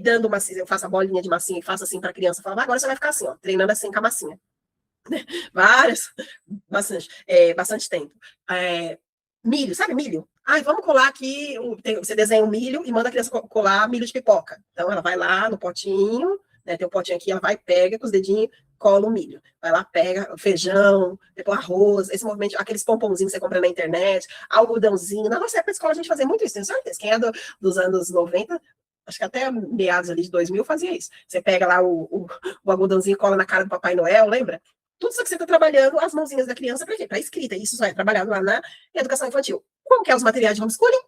dando massinha, eu faço a bolinha de massinha e faço assim para a criança, falo, agora você vai ficar assim, ó, treinando assim com a massinha. Várias, bastante tempo. Milho, sabe milho? Ai, vamos colar aqui, você desenha o milho e manda a criança colar milho de pipoca. Então, ela vai lá no potinho, né, tem um potinho aqui, ela vai, pega com os dedinhos, cola o milho. Vai lá, pega o feijão, depois arroz, esse movimento, aqueles pomponzinhos que você compra na internet, algodãozinho. Na nossa época de escola, a gente fazia muito isso, tenho certeza. Quem é dos anos 90, acho que até meados ali de 2000 fazia isso. Você pega lá o algodãozinho e cola na cara do Papai Noel, lembra? Tudo isso que você está trabalhando, as mãozinhas da criança, para quê? Para escrita. Isso só é trabalhado lá na educação infantil. Como que é os materiais de homeschooling?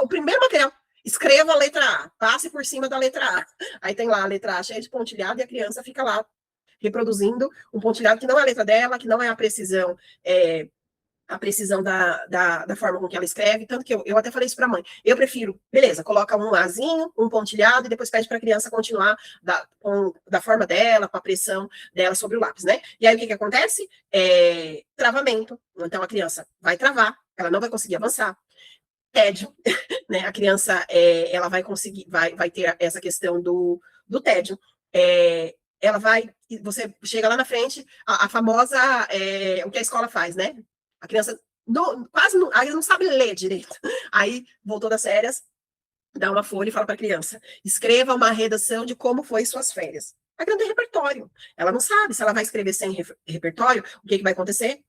O primeiro material. Escreva a letra A, passe por cima da letra A. Aí tem lá a letra A cheia de pontilhado e a criança fica lá reproduzindo um pontilhado que não é a letra dela, que não é a precisão da forma com que ela escreve, tanto que eu até falei isso para a mãe. Eu prefiro, beleza, coloca um Azinho, um pontilhado, e depois pede para a criança continuar da forma dela, com a pressão dela sobre o lápis, né? E aí o que acontece? Travamento. Então a criança vai travar, ela não vai conseguir avançar. Tédio, né? A criança ela vai conseguir, vai ter essa questão do tédio. Ela vai, você chega lá na frente, a famosa, o que a escola faz, né? A criança quase não sabe ler direito. Aí, voltou das férias, dá uma folha e fala para a criança, escreva uma redação de como foi suas férias. A criança tem repertório. Ela não sabe se ela vai escrever sem repertório, o que vai acontecer?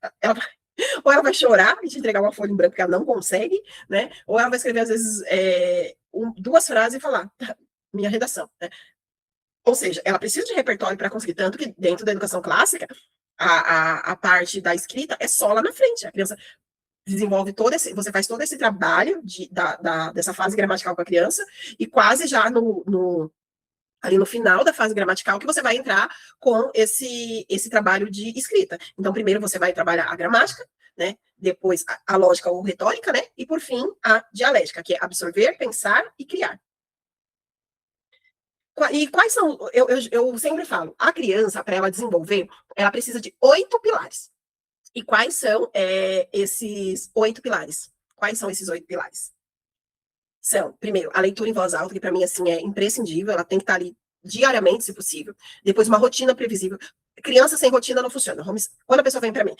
Ou ela vai chorar e te entregar uma folha em branco que ela não consegue, né? Ou ela vai escrever, às vezes, 2 frases e falar, minha redação, né? Ou seja, ela precisa de repertório para conseguir, tanto que dentro da educação clássica, a parte da escrita é só lá na frente. A criança desenvolve você faz todo esse trabalho dessa fase gramatical com a criança, e quase já ali no final da fase gramatical que você vai entrar com esse trabalho de escrita. Então, primeiro você vai trabalhar a gramática, né? Depois a lógica ou retórica, né? E por fim, a dialética, que é absorver, pensar e criar. E quais são, eu sempre falo, a criança, para ela desenvolver, ela precisa de 8 pilares. E quais são esses 8 pilares? Quais são esses 8 pilares? São, primeiro, a leitura em voz alta, que para mim assim é imprescindível, ela tem que estar ali diariamente, se possível. Depois, uma rotina previsível. Criança sem rotina não funciona. Quando a pessoa vem para mim,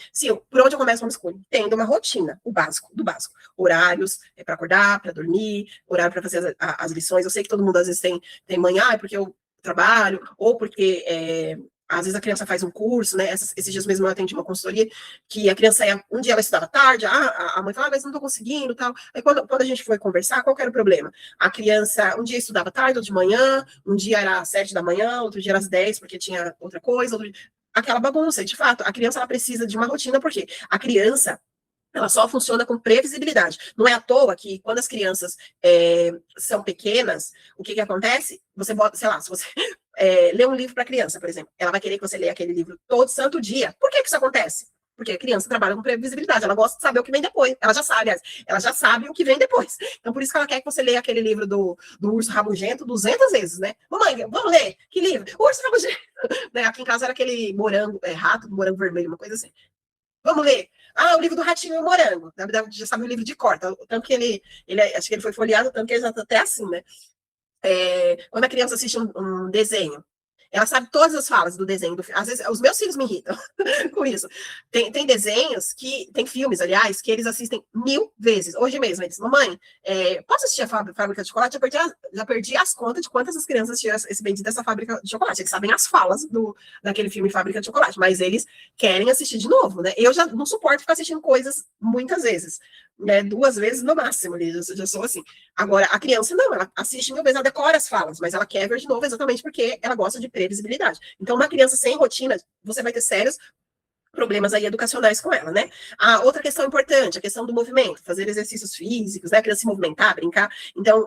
por onde eu começo o homeschooling? Tendo uma rotina, o básico, do básico. Horários para acordar, para dormir, horário para fazer as lições. Eu sei que todo mundo às vezes tem mãe, porque eu trabalho, ou porque às vezes a criança faz um curso, né? Esses dias mesmo eu atendi uma consultoria que a criança um dia ela estudava tarde, a mãe falava, mas não estou conseguindo, tal. Aí quando a gente foi conversar, qual que era o problema? A criança um dia estudava tarde, outro de manhã, um dia era às 7 da manhã, outro dia era às 10, porque tinha outra coisa, aquela bagunça. E de fato, a criança ela precisa de uma rotina, porque a criança ela só funciona com previsibilidade. Não é à toa que quando as crianças são pequenas, o que acontece? Você bota, sei lá, se você lê um livro para criança, por exemplo, ela vai querer que você leia aquele livro todo santo dia. Por que isso acontece? Porque a criança trabalha com previsibilidade, ela gosta de saber o que vem depois. Ela já sabe, ela já sabe o que vem depois. Então, por isso que ela quer que você leia aquele livro do Urso Rabugento 200 vezes, né? Mamãe, vamos ler? Que livro? Urso Rabugento. Né? Aqui em casa era aquele morango, rato, morango vermelho, uma coisa assim. Vamos ler. O livro do Ratinho e o Morango. Na verdade, já sabe o livro de cor. Tanto que acho que ele foi folheado, tanto que ele já está até assim, né? Quando a criança assiste um desenho, ela sabe todas as falas do desenho. Às vezes, os meus filhos me irritam com isso. Tem desenhos tem filmes, aliás, que eles assistem 1000 vezes. Hoje mesmo, eles, mamãe, posso assistir a Fábrica de Chocolate? Já perdi as contas de quantas as crianças assistiram esse bendito dessa Fábrica de Chocolate. Eles sabem as falas daquele filme Fábrica de Chocolate, mas eles querem assistir de novo, né? Eu já não suporto ficar assistindo coisas muitas vezes, né? 2 vezes no máximo, eu já sou assim. Agora, a criança não, ela assiste 1000 vezes, ela decora as falas, mas ela quer ver de novo exatamente porque ela gosta de previsibilidade. Então, uma criança sem rotina, você vai ter sérios problemas aí educacionais com ela, né? A outra questão importante, a questão do movimento, fazer exercícios físicos, né? A criança se movimentar, brincar. Então,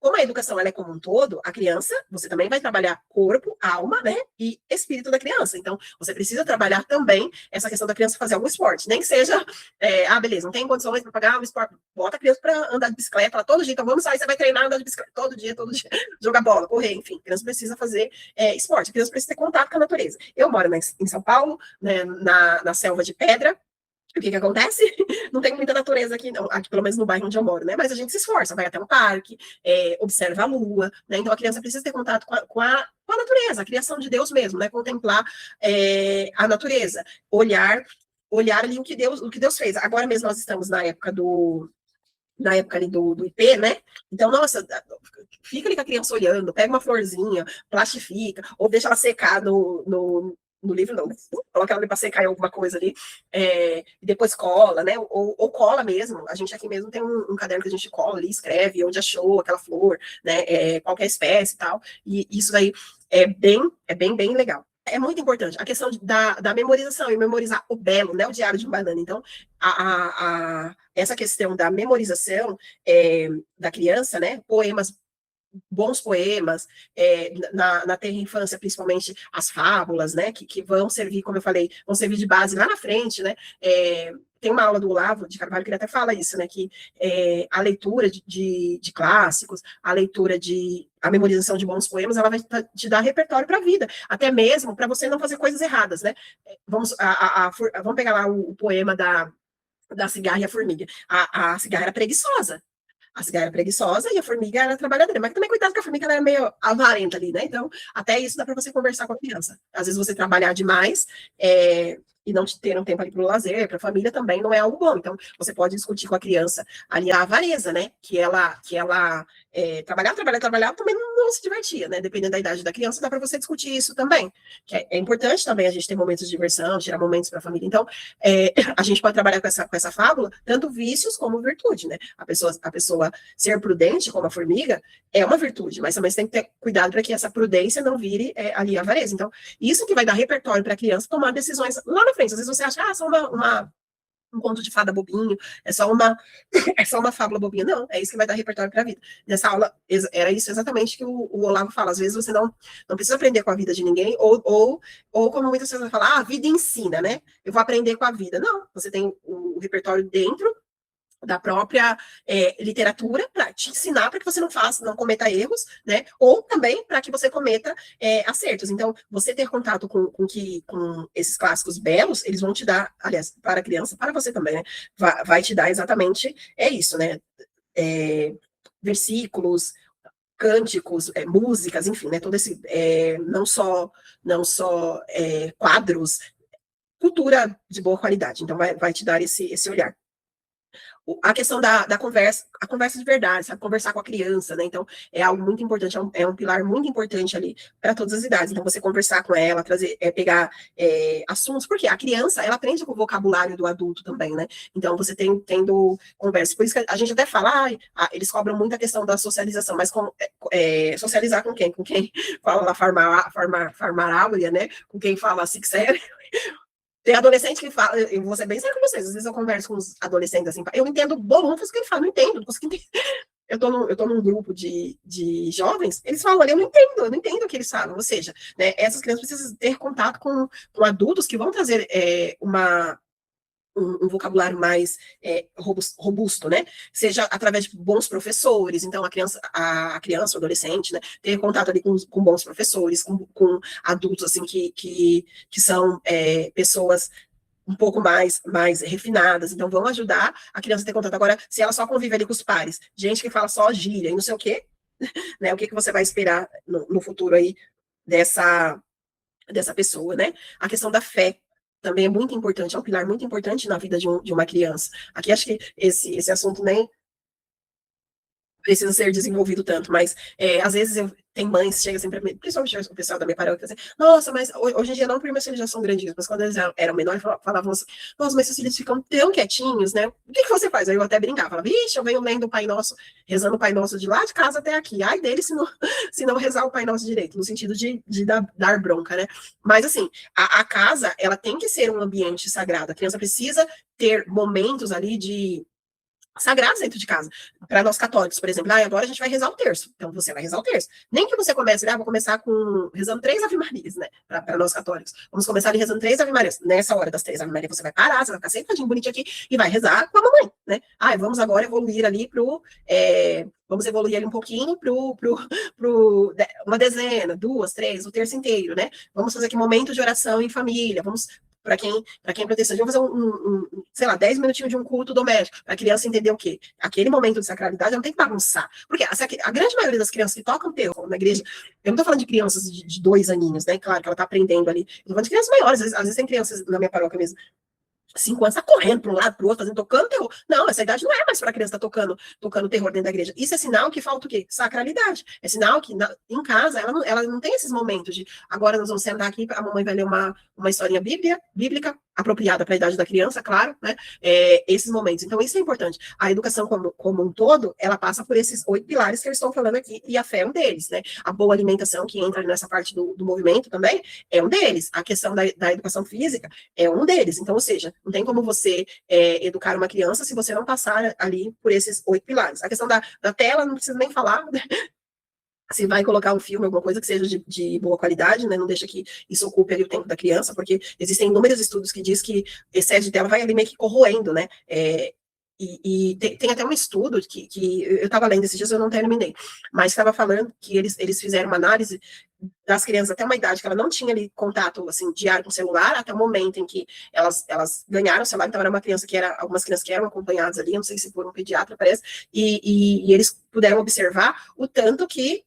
como a educação ela é como um todo, a criança, você também vai trabalhar corpo, alma, né, e espírito da criança. Então, você precisa trabalhar também essa questão da criança fazer algum esporte, nem que seja, beleza, não tem condições para pagar um esporte, bota a criança para andar de bicicleta lá todo dia, então vamos sair, você vai treinar, andar de bicicleta todo dia, jogar bola, correr, enfim, a criança precisa fazer esporte, a criança precisa ter contato com a natureza. Eu moro em São Paulo, né, na selva de pedra. O que acontece? Não tem muita natureza aqui, não, aqui pelo menos no bairro onde eu moro, né? Mas a gente se esforça, vai até um parque, observa a lua, né? Então a criança precisa ter contato com a natureza, a criação de Deus mesmo, né? Contemplar a natureza, olhar ali o que Deus fez. Agora mesmo nós estamos na época ali do IP, né? Então, nossa, fica ali com a criança olhando, pega uma florzinha, plastifica, ou deixa ela secar no livro, não, coloca ela ali para secar em alguma coisa ali, e depois cola, né? Ou cola mesmo. A gente aqui mesmo tem um caderno que a gente cola ali, escreve onde achou aquela flor, né? Qualquer espécie e tal. E isso daí bem legal. É muito importante a questão da memorização e memorizar o belo, né? O Diário de um Banana. Então, essa questão da memorização da criança, né? Bons poemas, na terra infância, principalmente as fábulas, né, que vão servir, como eu falei, vão servir de base lá na frente, né, tem uma aula do Olavo de Carvalho que ele até fala isso, né, que a leitura de clássicos, a memorização de bons poemas, ela vai te dar repertório para a vida, até mesmo para você não fazer coisas erradas, né, vamos pegar lá o poema da cigarra e a formiga, a cigarra era preguiçosa, a cigarra era preguiçosa e a formiga era trabalhadeira. Mas também, cuidado, que a formiga ela era meio avarenta ali, né? Então, até isso dá para você conversar com a criança. Às vezes você trabalhar demais e não ter um tempo ali para o lazer, para a família, também não é algo bom. Então, você pode discutir com a criança ali a avareza, né? Que ela trabalhar, também não se divertia, né? Dependendo da idade da criança, dá para você discutir isso também. Que é importante também a gente ter momentos de diversão, tirar momentos para a família. Então, a gente pode trabalhar com essa fábula, tanto vícios como virtude, né? A pessoa ser prudente, como a formiga, é uma virtude, mas também você tem que ter cuidado para que essa prudência não vire ali avareza. Então, isso que vai dar repertório para a criança tomar decisões lá na frente. Às vezes você acha, só um conto de fada bobinho, é só uma fábula bobinha. Não, é isso que vai dar repertório para a vida. Nessa aula, era isso exatamente que o Olavo fala. Às vezes você não precisa aprender com a vida de ninguém, ou como muitas pessoas falam, a vida ensina, né? Eu vou aprender com a vida. Não, você tem o repertório dentro da própria literatura para te ensinar para que você não cometa erros, né? Ou também para que você cometa acertos. Então, você ter contato com esses clássicos belos, eles vão te dar, aliás, para a criança, para você também, né? Vai te dar exatamente isso, né? Versículos, cânticos, músicas, enfim, né? Todo esse não só quadros, cultura de boa qualidade. Então, vai te dar esse olhar. A questão da conversa, a conversa de verdade, sabe? Conversar com a criança, né? Então, é algo muito importante, é um pilar muito importante ali para todas as idades. Então, você conversar com ela, pegar assuntos, porque a criança, ela aprende com o vocabulário do adulto também, né? Então, você tendo conversa. Por isso que a gente até fala, eles cobram muito a questão da socialização, mas socializar com quem? Com quem fala lá farmária, né? Com quem fala sixer. Tem adolescente que fala, eu vou ser bem sério com vocês, às vezes eu converso com os adolescentes assim, eu entendo bolufas que ele fala, não entendo, não consigo entender. Eu tô num grupo de jovens, eles falam, eu não entendo o que eles falam, ou seja, né, essas crianças precisam ter contato com adultos que vão trazer um vocabulário mais robusto, né? Seja através de bons professores, então a criança, o adolescente, né? Ter contato ali com bons professores, com adultos, assim, que são pessoas um pouco mais refinadas, então vão ajudar a criança a ter contato. Agora, se ela só convive ali com os pares, gente que fala só gíria e não sei o quê, né? O que você vai esperar no futuro aí dessa pessoa, né? A questão da fé também é muito importante, é um pilar muito importante na vida de uma criança. Aqui acho que esse assunto nem precisa ser desenvolvido tanto, mas às vezes tem mães que chegam assim para mim, principalmente o pessoal da minha paróquia, assim, nossa, mas hoje em dia não, porque meus filhos já são grandinhos, mas quando eles eram menores, falavam assim, nossa, mas seus filhos ficam tão quietinhos, né? O que você faz? Aí eu até brincava, falava, vixe, eu venho lendo o Pai Nosso, rezando o Pai Nosso de lá de casa até aqui, ai dele se não rezar o Pai Nosso direito, no sentido de dar bronca, né? Mas assim, a casa, ela tem que ser um ambiente sagrado, a criança precisa ter momentos ali de sagrados dentro de casa. Para nós católicos, por exemplo, agora a gente vai rezar o terço. Então você vai rezar o terço. Nem que você comece, vou começar com rezando 3 Ave-Marias, né? Para nós católicos. Vamos começar ali rezando 3 Ave-Marias. Nessa hora das 3 Ave-Marias, você vai parar, você vai ficar sentadinho, bonitinho aqui e vai rezar com a mamãe, né? Vamos agora evoluir ali vamos evoluir ali um pouquinho uma dezena, 2, 3, o terço inteiro, né? Vamos fazer aqui momento de oração em família, vamos para quem é protestante, vamos fazer sei lá, 10 minutinhos de um culto doméstico, para a criança entender o quê? Aquele momento de sacralidade não tem que bagunçar. Porque a grande maioria das crianças que tocam terror na igreja, eu não estou falando de crianças de 2 aninhos, né? Claro que ela está aprendendo ali. Eu tô falando de crianças maiores, às vezes tem crianças na minha paróquia mesmo, 5 anos, tá correndo para um lado, para o outro, tocando terror. Não, essa idade não é mais para a criança estar tocando terror dentro da igreja. Isso é sinal que falta o quê? Sacralidade. É sinal que em casa ela não tem esses momentos de agora nós vamos sentar aqui, a mamãe vai ler uma historinha bíblica, apropriada para a idade da criança, claro, né? Esses momentos. Então, isso é importante. A educação como um todo, ela passa por esses 8 pilares que eu estou falando aqui, e a fé é um deles, né? A boa alimentação, que entra nessa parte do movimento também, é um deles. A questão da educação física é um deles. Então, ou seja, não tem como você educar uma criança se você não passar ali por esses 8 pilares. A questão da tela, não precisa nem falar, né? Se vai colocar um filme, alguma coisa que seja de boa qualidade, né? Não deixa que isso ocupe ali o tempo da criança, porque existem inúmeros estudos que diz que excesso de tela vai ali meio que corroendo, né? E tem até um estudo que eu estava lendo esses dias, eu não terminei, mas estava falando que eles fizeram uma análise das crianças até uma idade que ela não tinha ali contato assim, diário com o celular, até o momento em que elas ganharam o celular. Então era uma criança algumas crianças que eram acompanhadas ali, não sei se por um pediatra, parece, e eles puderam observar o tanto que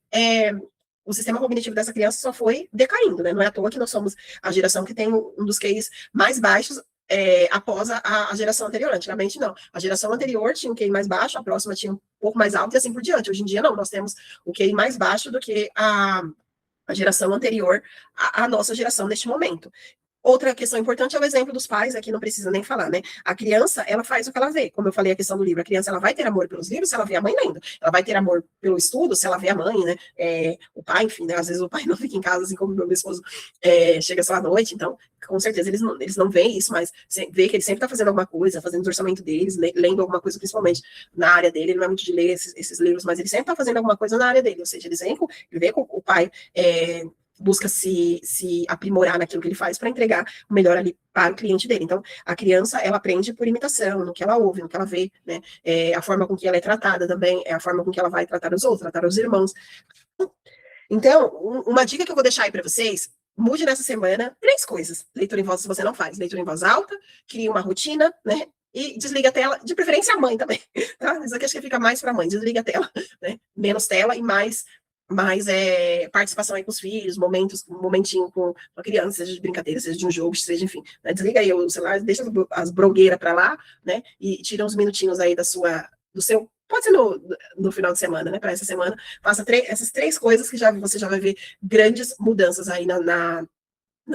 o sistema cognitivo dessa criança só foi decaindo, né? Não é à toa que nós somos a geração que tem um dos QIs mais baixos após a geração anterior. Antigamente, não. A geração anterior tinha um QI mais baixo, a próxima tinha um pouco mais alto e assim por diante. Hoje em dia, não. Nós temos o QI mais baixo do que a geração anterior à nossa geração neste momento. Outra questão importante é o exemplo dos pais, aqui não precisa nem falar, né? A criança, ela faz o que ela vê. Como eu falei, a questão do livro. A criança, ela vai ter amor pelos livros se ela vê a mãe lendo. Ela vai ter amor pelo estudo se ela vê a mãe, né? O pai, enfim, né? Às vezes o pai não fica em casa, assim como meu esposo chega só à noite, então, com certeza, eles não veem isso, mas vê que ele sempre está fazendo alguma coisa, fazendo o orçamento deles, lendo alguma coisa, principalmente na área dele. Ele não é muito de ler esses livros, mas ele sempre está fazendo alguma coisa na área dele. Ou seja, ele vê que o pai busca se aprimorar naquilo que ele faz para entregar o melhor ali para o cliente dele. Então, a criança, ela aprende por imitação, no que ela ouve, no que ela vê, né? A forma com que ela é tratada também, é a forma com que ela vai tratar os outros, tratar os irmãos. Então, uma dica que eu vou deixar aí para vocês, mude nessa semana 3 coisas. Leitura em voz, se você não faz. Leitura em voz alta, crie uma rotina, né? E desliga a tela, de preferência a mãe também, tá? Isso aqui acho que fica mais para a mãe, desliga a tela, né? Menos tela e mais participação aí com os filhos, momentinho com a criança, seja de brincadeira, seja de um jogo, seja, enfim, né? Desliga aí o celular, deixa as brogueiras para lá, né? E tira uns minutinhos aí do seu, pode ser no final de semana, né? Para essa semana, faça essas 3 coisas que você já vai ver grandes mudanças aí na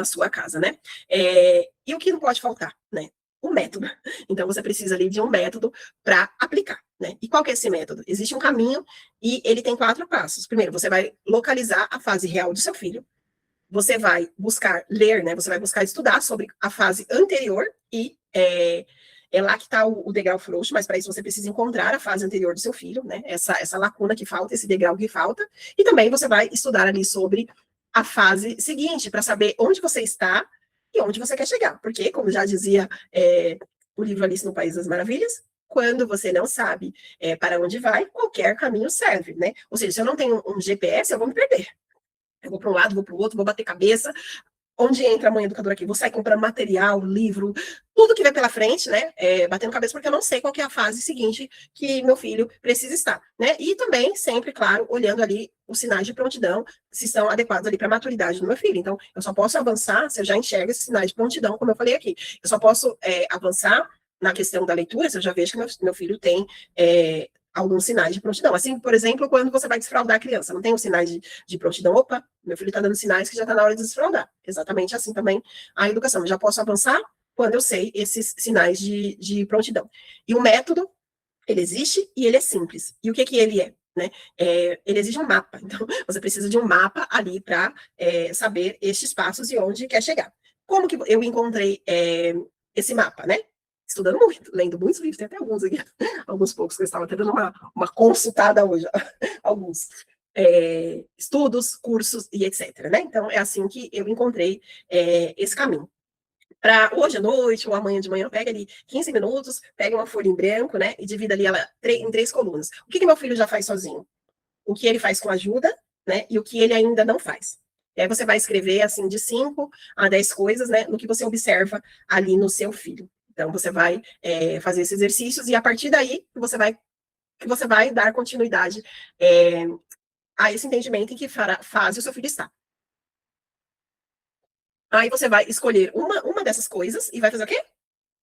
sua casa, né? E o que não pode faltar, né? O método. Então, você precisa ali de um método para aplicar, né? E qual que é esse método? Existe um caminho e ele tem 4 passos. Primeiro, você vai localizar a fase real do seu filho. Você vai buscar ler, né? Você vai buscar estudar sobre a fase anterior e é lá que está o degrau frouxo, mas para isso você precisa encontrar a fase anterior do seu filho, né? Essa lacuna que falta, esse degrau que falta. E também você vai estudar ali sobre a fase seguinte, para saber onde você está e onde você quer chegar. Porque, como já dizia o livro Alice no País das Maravilhas, quando você não sabe para onde vai, qualquer caminho serve, né? Ou seja, se eu não tenho um GPS, eu vou me perder. Eu vou para um lado, vou para o outro, vou bater cabeça. Onde entra a mãe educadora aqui? Vou sair comprando material, livro, tudo que vem pela frente, né? Batendo cabeça, porque eu não sei qual que é a fase seguinte que meu filho precisa estar, né? E também, sempre, claro, olhando ali os sinais de prontidão, se estão adequados ali para a maturidade do meu filho. Então, eu só posso avançar se eu já enxergo esses sinais de prontidão, como eu falei aqui. Eu só posso avançar na questão da leitura se eu já vejo que meu filho tem alguns sinais de prontidão. Assim, por exemplo, quando você vai desfraldar a criança, não tem os sinais de prontidão? Opa, meu filho está dando sinais que já está na hora de desfraldar. Exatamente assim também a educação. Eu já posso avançar quando eu sei esses sinais de prontidão. E o método, ele existe e ele é simples. E o que ele é? Né? Ele exige um mapa. Então, você precisa de um mapa ali para saber estes passos e onde quer chegar. Como que eu encontrei esse mapa, né? estudando muito, lendo muitos livros, tem até alguns aqui, alguns poucos que eu estava até dando uma consultada hoje, alguns. Estudos, cursos e etc. Né? Então, é assim que eu encontrei esse caminho. Para hoje à noite ou amanhã de manhã, pega ali 15 minutos, pega uma folha em branco, né, e divida ali ela em 3 colunas. O que meu filho já faz sozinho? O que ele faz com ajuda, né, e o que ele ainda não faz. E aí você vai escrever, assim, de 5 a 10 coisas, né, no que você observa ali no seu filho. Então, você vai fazer esses exercícios e a partir daí que você vai dar continuidade a esse entendimento em que fase o seu filho está. Aí você vai escolher uma dessas coisas e vai fazer o quê?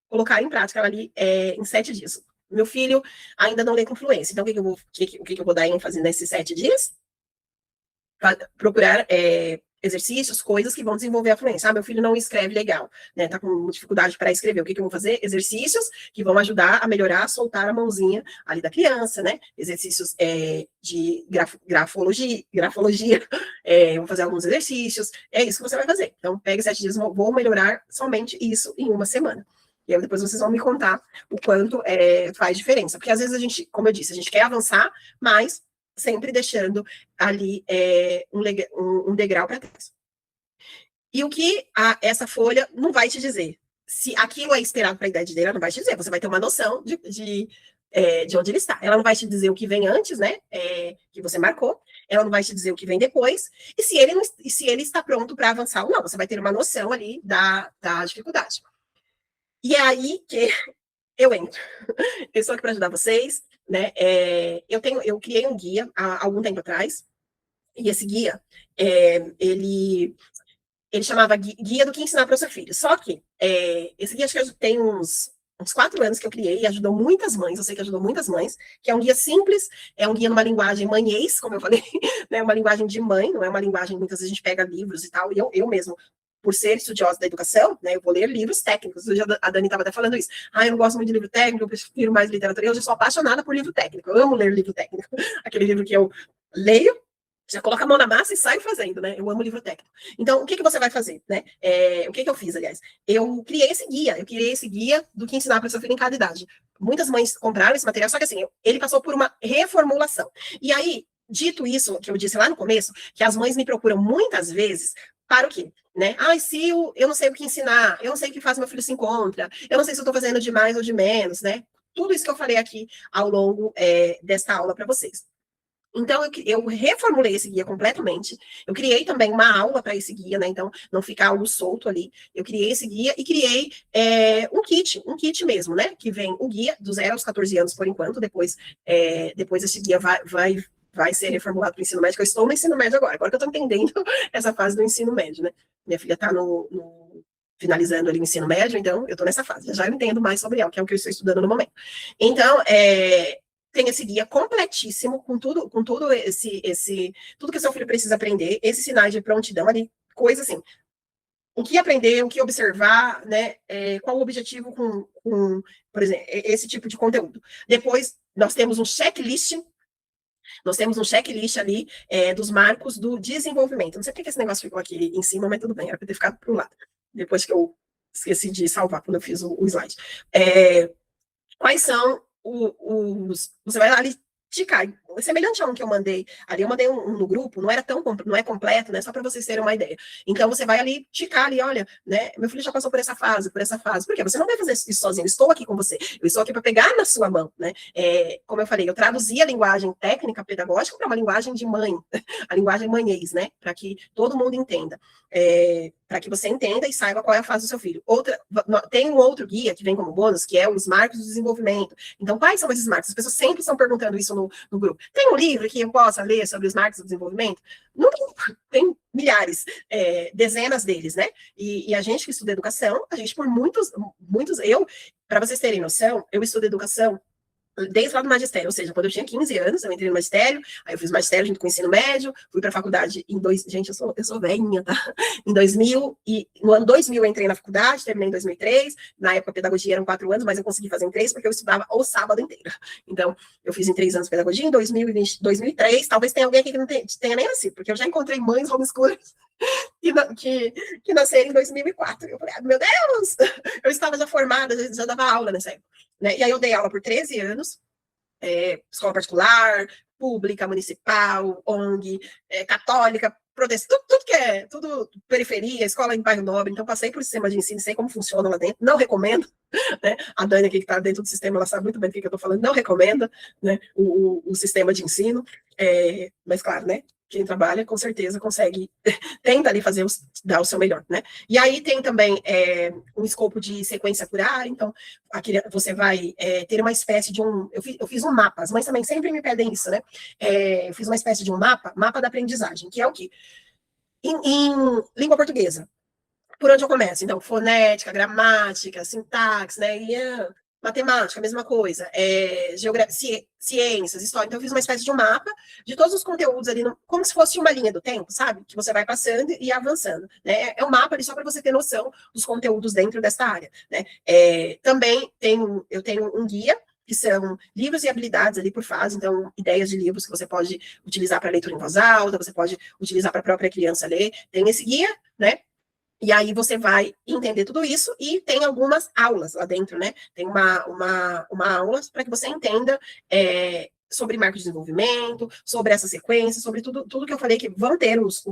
Colocar em prática ali em 7 dias. Meu filho ainda não lê com fluência, então o que eu vou dar ênfase nesses 7 dias? Procurar exercícios, coisas que vão desenvolver a fluência. Meu filho não escreve legal, né? Tá com dificuldade para escrever. O que eu vou fazer? Exercícios que vão ajudar a melhorar, a soltar a mãozinha ali da criança, né? Exercícios de grafologia. Vou fazer alguns exercícios. É isso que você vai fazer. Então, pega 7 dias, vou melhorar somente isso em uma semana. E aí depois vocês vão me contar o quanto faz diferença. Porque às vezes a gente, como eu disse, a gente quer avançar, mas sempre deixando ali um degrau para trás. E o que essa folha não vai te dizer? Se aquilo é esperado para a idade dele, ela não vai te dizer. Você vai ter uma noção de onde ele está. Ela não vai te dizer o que vem antes, né? Que você marcou. Ela não vai te dizer o que vem depois. E se ele está pronto para avançar ou não. Você vai ter uma noção ali da dificuldade. E é aí que eu entro. Eu estou aqui para ajudar vocês, né? Eu criei um guia há algum tempo atrás, e esse guia, ele chamava Guia do que ensinar para o seu filho. Só que esse guia, acho que tem uns 4 anos que eu criei e ajudou muitas mães, eu sei que ajudou muitas mães, que é um guia simples, é um guia numa linguagem manhês, como eu falei, né? Uma linguagem de mãe, não é uma linguagem, muitas vezes a gente pega livros e tal, e eu mesmo, por ser estudiosa da educação, né, eu vou ler livros técnicos. Hoje a Dani estava até falando isso. Eu não gosto muito de livro técnico, eu prefiro mais literatura. Eu já sou apaixonada por livro técnico. Eu amo ler livro técnico. Aquele livro que eu leio, já coloca a mão na massa e saio fazendo, né? Eu amo livro técnico. Então, o que você vai fazer, né? O que eu fiz, aliás? Eu criei esse guia do que ensinar para o seu filho em cada idade. Muitas mães compraram esse material, só que assim, ele passou por uma reformulação. E aí, dito isso, que eu disse lá no começo, que as mães me procuram muitas vezes para o quê? Né? Se eu não sei o que ensinar, eu não sei o que faz meu filho se encontra, eu não sei se eu estou fazendo de mais ou de menos, né? Tudo isso que eu falei aqui ao longo desta aula para vocês. Então, eu reformulei esse guia completamente. Eu criei também uma aula para esse guia, né? Então, não ficar algo solto ali. Eu criei esse guia e criei um kit mesmo, né? Que vem o guia do 0 aos 14 anos, por enquanto. Depois esse guia vai ser reformulado para o ensino médio, que eu estou no ensino médio agora que eu estou entendendo essa fase do ensino médio, né? Minha filha está finalizando ali o ensino médio, então eu estou nessa fase. Já eu entendo mais sobre ela, que é o que eu estou estudando no momento. Então, tem esse guia completíssimo, com tudo tudo que o seu filho precisa aprender, esses sinais de prontidão ali, coisa assim. O que aprender, o que observar, né? Qual o objetivo com, por exemplo, esse tipo de conteúdo. Depois, nós temos um checklist ali dos marcos do desenvolvimento. Não sei por que esse negócio ficou aqui em cima, mas tudo bem, era para ter ficado para o lado. Depois que eu esqueci de salvar quando eu fiz o slide. Quais são você vai ali ticar, semelhante a um que eu mandei ali, eu mandei um no grupo, não é completo, né, só para vocês terem uma ideia. Então, você vai ali ticar ali, olha, né, meu filho já passou por essa fase, porque você não vai fazer isso sozinho, eu estou aqui com você, eu estou aqui para pegar na sua mão, né, como eu falei, eu traduzi a linguagem técnica pedagógica para uma linguagem de mãe, a linguagem manhês, né, para que todo mundo entenda, para que você entenda e saiba qual é a fase do seu filho. Tem um outro guia que vem como bônus, que é os marcos do desenvolvimento. Então, quais são esses marcos? As pessoas sempre estão perguntando isso no grupo. Tem um livro que eu possa ler sobre os marcos do desenvolvimento? Não tem milhares, dezenas deles, né? E a gente que estuda educação, a gente por muitos, para vocês terem noção, eu estudo educação desde lá do magistério, ou seja, quando eu tinha 15 anos, eu entrei no magistério, aí eu fiz magistério junto com o ensino médio, fui para a faculdade gente, eu sou velhinha, tá? No ano 2000 eu entrei na faculdade, terminei em 2003, na época a pedagogia eram 4 anos, mas eu consegui fazer em 3, porque eu estudava o sábado inteiro. Então, eu fiz em 3 anos pedagogia, em 2003, talvez tenha alguém aqui que não tenha nem nascido, porque eu já encontrei mães homeschoolers que nasceram em 2004. Eu falei, meu Deus! Eu estava já formada, já dava aula nessa época. Né? E aí eu dei aula por 13 anos, escola particular, pública, municipal, ONG, católica, protestante, tudo que é, tudo periferia, escola em bairro nobre. Então, passei por sistema de ensino, sei como funciona lá dentro, não recomendo. Né? A Dani aqui que está dentro do sistema, ela sabe muito bem do que eu estou falando, não recomenda, né, o sistema de ensino, mas claro, né, quem trabalha com certeza consegue, tenta ali fazer, dar o seu melhor, né, e aí tem também um escopo de sequência curar, então aqui você vai ter uma espécie de eu fiz um mapa, as mães também sempre me pedem isso, né, eu fiz uma espécie de um mapa da aprendizagem, que é o quê? Em língua portuguesa, por onde eu começo? Então, fonética, gramática, sintaxe, né? E matemática, a mesma coisa. Ciências, história. Então, eu fiz uma espécie de um mapa de todos os conteúdos ali, como se fosse uma linha do tempo, sabe? Que você vai passando e avançando. Né? É um mapa ali só para você ter noção dos conteúdos dentro dessa área. Né? Também eu tenho um guia que são livros e habilidades ali por fase, então, ideias de livros que você pode utilizar para leitura em voz alta, você pode utilizar para a própria criança ler. Tem esse guia, né? E aí você vai entender tudo isso e tem algumas aulas lá dentro, né? Tem uma aula para que você entenda sobre marco de desenvolvimento, sobre essa sequência, sobre tudo que eu falei, que vão ter os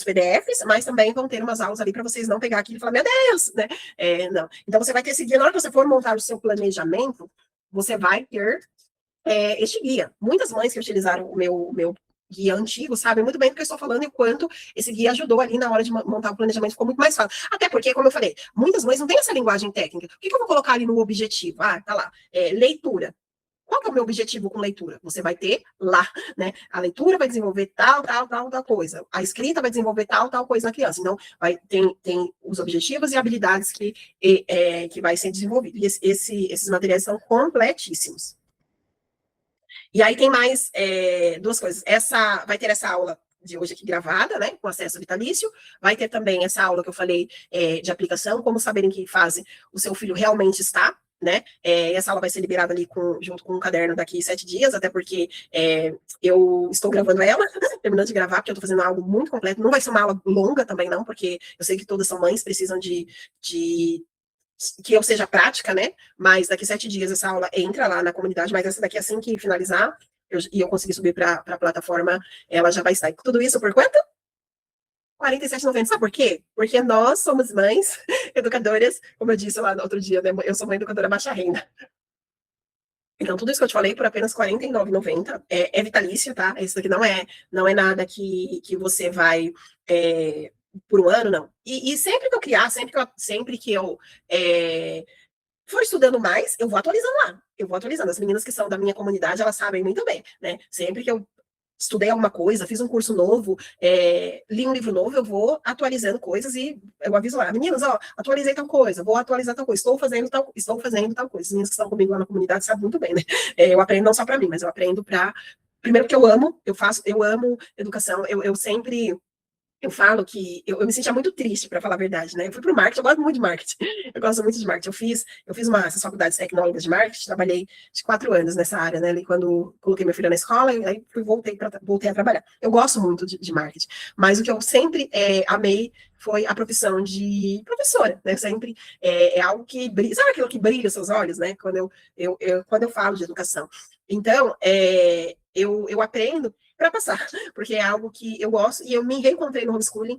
PDFs, mas também vão ter umas aulas ali para vocês não pegar aquilo e falar, meu Deus, né? Não. Então você vai ter esse guia, na hora que você for montar o seu planejamento, você vai ter este guia. Muitas mães que utilizaram o meu guia antigo sabem muito bem do que eu estou falando e o quanto esse guia ajudou ali na hora de montar o planejamento, ficou muito mais fácil. Até porque, como eu falei, muitas mães não têm essa linguagem técnica. O que eu vou colocar ali no objetivo? Ah, tá lá, leitura. Qual que é o meu objetivo com leitura? Você vai ter lá, né? A leitura vai desenvolver tal coisa. A escrita vai desenvolver tal coisa na criança. Então, tem os objetivos e habilidades que vai ser desenvolvido. E esses materiais são completíssimos. E aí tem mais duas coisas. Vai ter essa aula de hoje aqui gravada, né, com acesso vitalício. Vai ter também essa aula que eu falei de aplicação, como saber em que fase o seu filho realmente está, né? Essa aula vai ser liberada ali junto com um caderno daqui 7 dias, até porque eu estou gravando ela, terminando de gravar, porque eu estou fazendo algo muito completo. Não vai ser uma aula longa também, não, porque eu sei que todas são mães, precisam de que eu seja prática, né? Mas daqui 7 dias essa aula entra lá na comunidade, mas essa daqui, assim que finalizar, e eu conseguir subir para a plataforma, ela já vai estar. Tudo isso por quanto? R$47,90. Sabe por quê? Porque nós somos mães educadoras, como eu disse lá no outro dia, né? Eu sou uma educadora baixa renda. Então, tudo isso que eu te falei por apenas R$49,90 é vitalício, tá? Isso daqui não é nada que você vai por um ano, não. E sempre que eu criar, sempre que eu for estudando mais, eu vou atualizando lá. Eu vou atualizando. As meninas que são da minha comunidade, elas sabem muito bem, né? Sempre que eu estudei alguma coisa, fiz um curso novo, li um livro novo, eu vou atualizando coisas e eu aviso lá, meninas, ó, atualizei tal coisa, vou atualizar tal coisa, estou fazendo tal coisa. As meninas que estão comigo lá na comunidade sabem muito bem, né? Eu aprendo não só para mim, mas eu aprendo para. Primeiro que eu amo educação, eu sempre. Eu falo que eu me sentia muito triste, para falar a verdade, né? Eu fui para o marketing, eu gosto muito de marketing. Eu gosto muito de marketing. Eu fiz essas faculdades tecnológicas de marketing, trabalhei de 4 anos nessa área, né? Ali quando coloquei minha filha na escola, e aí voltei a trabalhar. Eu gosto muito de marketing, mas o que eu sempre amei foi a profissão de professora, né? Sempre é algo que brilha, sabe aquilo que brilha os seus olhos, né? Quando eu falo de educação. Então, eu aprendo para passar, porque é algo que eu gosto e eu me reencontrei no homeschooling,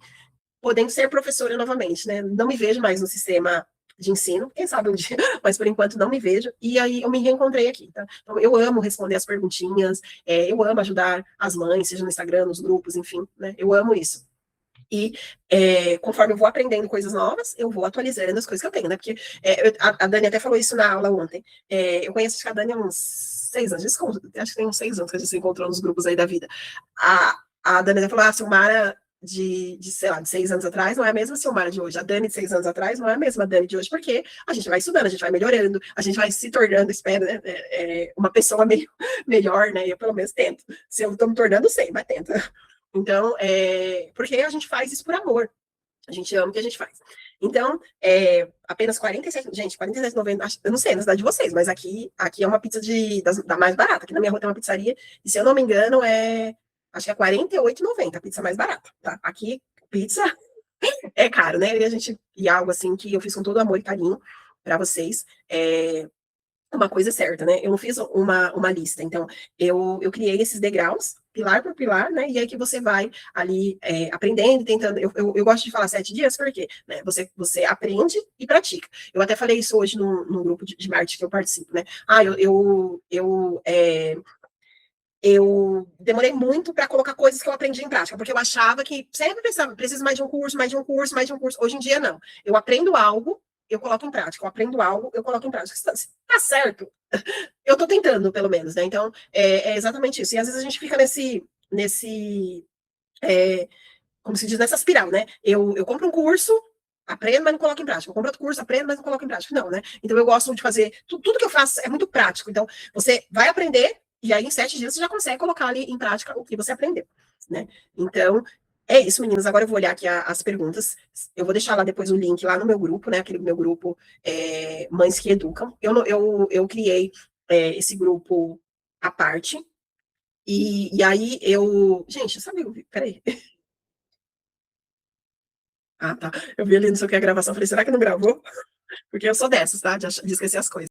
podendo ser professora novamente, né? Não me vejo mais no sistema de ensino, quem sabe um dia, mas por enquanto não me vejo, e aí eu me reencontrei aqui, tá? Então, eu amo responder as perguntinhas, eu amo ajudar as mães, seja no Instagram, nos grupos, enfim, né? Eu amo isso. E conforme eu vou aprendendo coisas novas, eu vou atualizando as coisas que eu tenho, né? Porque a Dani até falou isso na aula ontem. Eu conheço a Dani há uns 6 anos, acho que tem uns 6 anos que a gente se encontrou nos grupos aí da vida. A Dani até falou, a Silmara sei lá, de 6 anos atrás não é a mesma Silmara de hoje. A Dani de 6 anos atrás não é a mesma Dani de hoje, porque a gente vai estudando, a gente vai melhorando, a gente vai se tornando, espero, né, uma pessoa melhor, né? Eu pelo menos tento. Se eu estou me tornando, sei, mas tento. Então, porque a gente faz isso por amor. A gente ama o que a gente faz. Então, apenas 47, gente, 47,90, eu não sei na cidade de vocês, mas aqui é uma pizza da mais barata. Aqui na minha rua tem uma pizzaria, e se eu não me engano, acho que é 48,90 a pizza mais barata, tá? Aqui, Pizza é caro, né? E algo assim que eu fiz com todo amor e carinho para vocês. Uma coisa certa, né? Eu não fiz uma lista. Então, eu criei esses degraus, pilar por pilar, né? E aí que você vai ali aprendendo, tentando. Eu gosto de falar 7 dias, porque né, você aprende e pratica. Eu até falei isso hoje no grupo de marketing que eu participo, né? Eu demorei muito para colocar coisas que eu aprendi em prática, porque eu achava que sempre precisava, preciso mais de um curso, mais de um curso, mais de um curso. Hoje em dia, não. Eu aprendo algo, eu coloco em prática. Eu aprendo algo, eu coloco em prática. Se tá certo, eu tô tentando, pelo menos, né? Então, é exatamente isso. E às vezes a gente fica é, como se diz, nessa espiral, né? Eu compro um curso, aprendo, mas não coloco em prática. Eu compro outro curso, aprendo, mas não coloco em prática. Não, né? Então eu gosto de fazer, tudo que eu faço é muito prático. Então, você vai aprender, e aí em 7 dias você já consegue colocar ali em prática o que você aprendeu, né? Então, é isso, meninas. Agora eu vou olhar aqui as perguntas. Eu vou deixar lá depois o link lá no meu grupo, né? Aquele meu grupo Mães que Educam. Eu criei esse grupo à parte. E aí eu. Gente, sabe? Peraí. Ah, tá. Eu vi ali, não sei o que, a gravação. Falei, será que não gravou? Porque eu sou dessas, tá? De esquecer as coisas.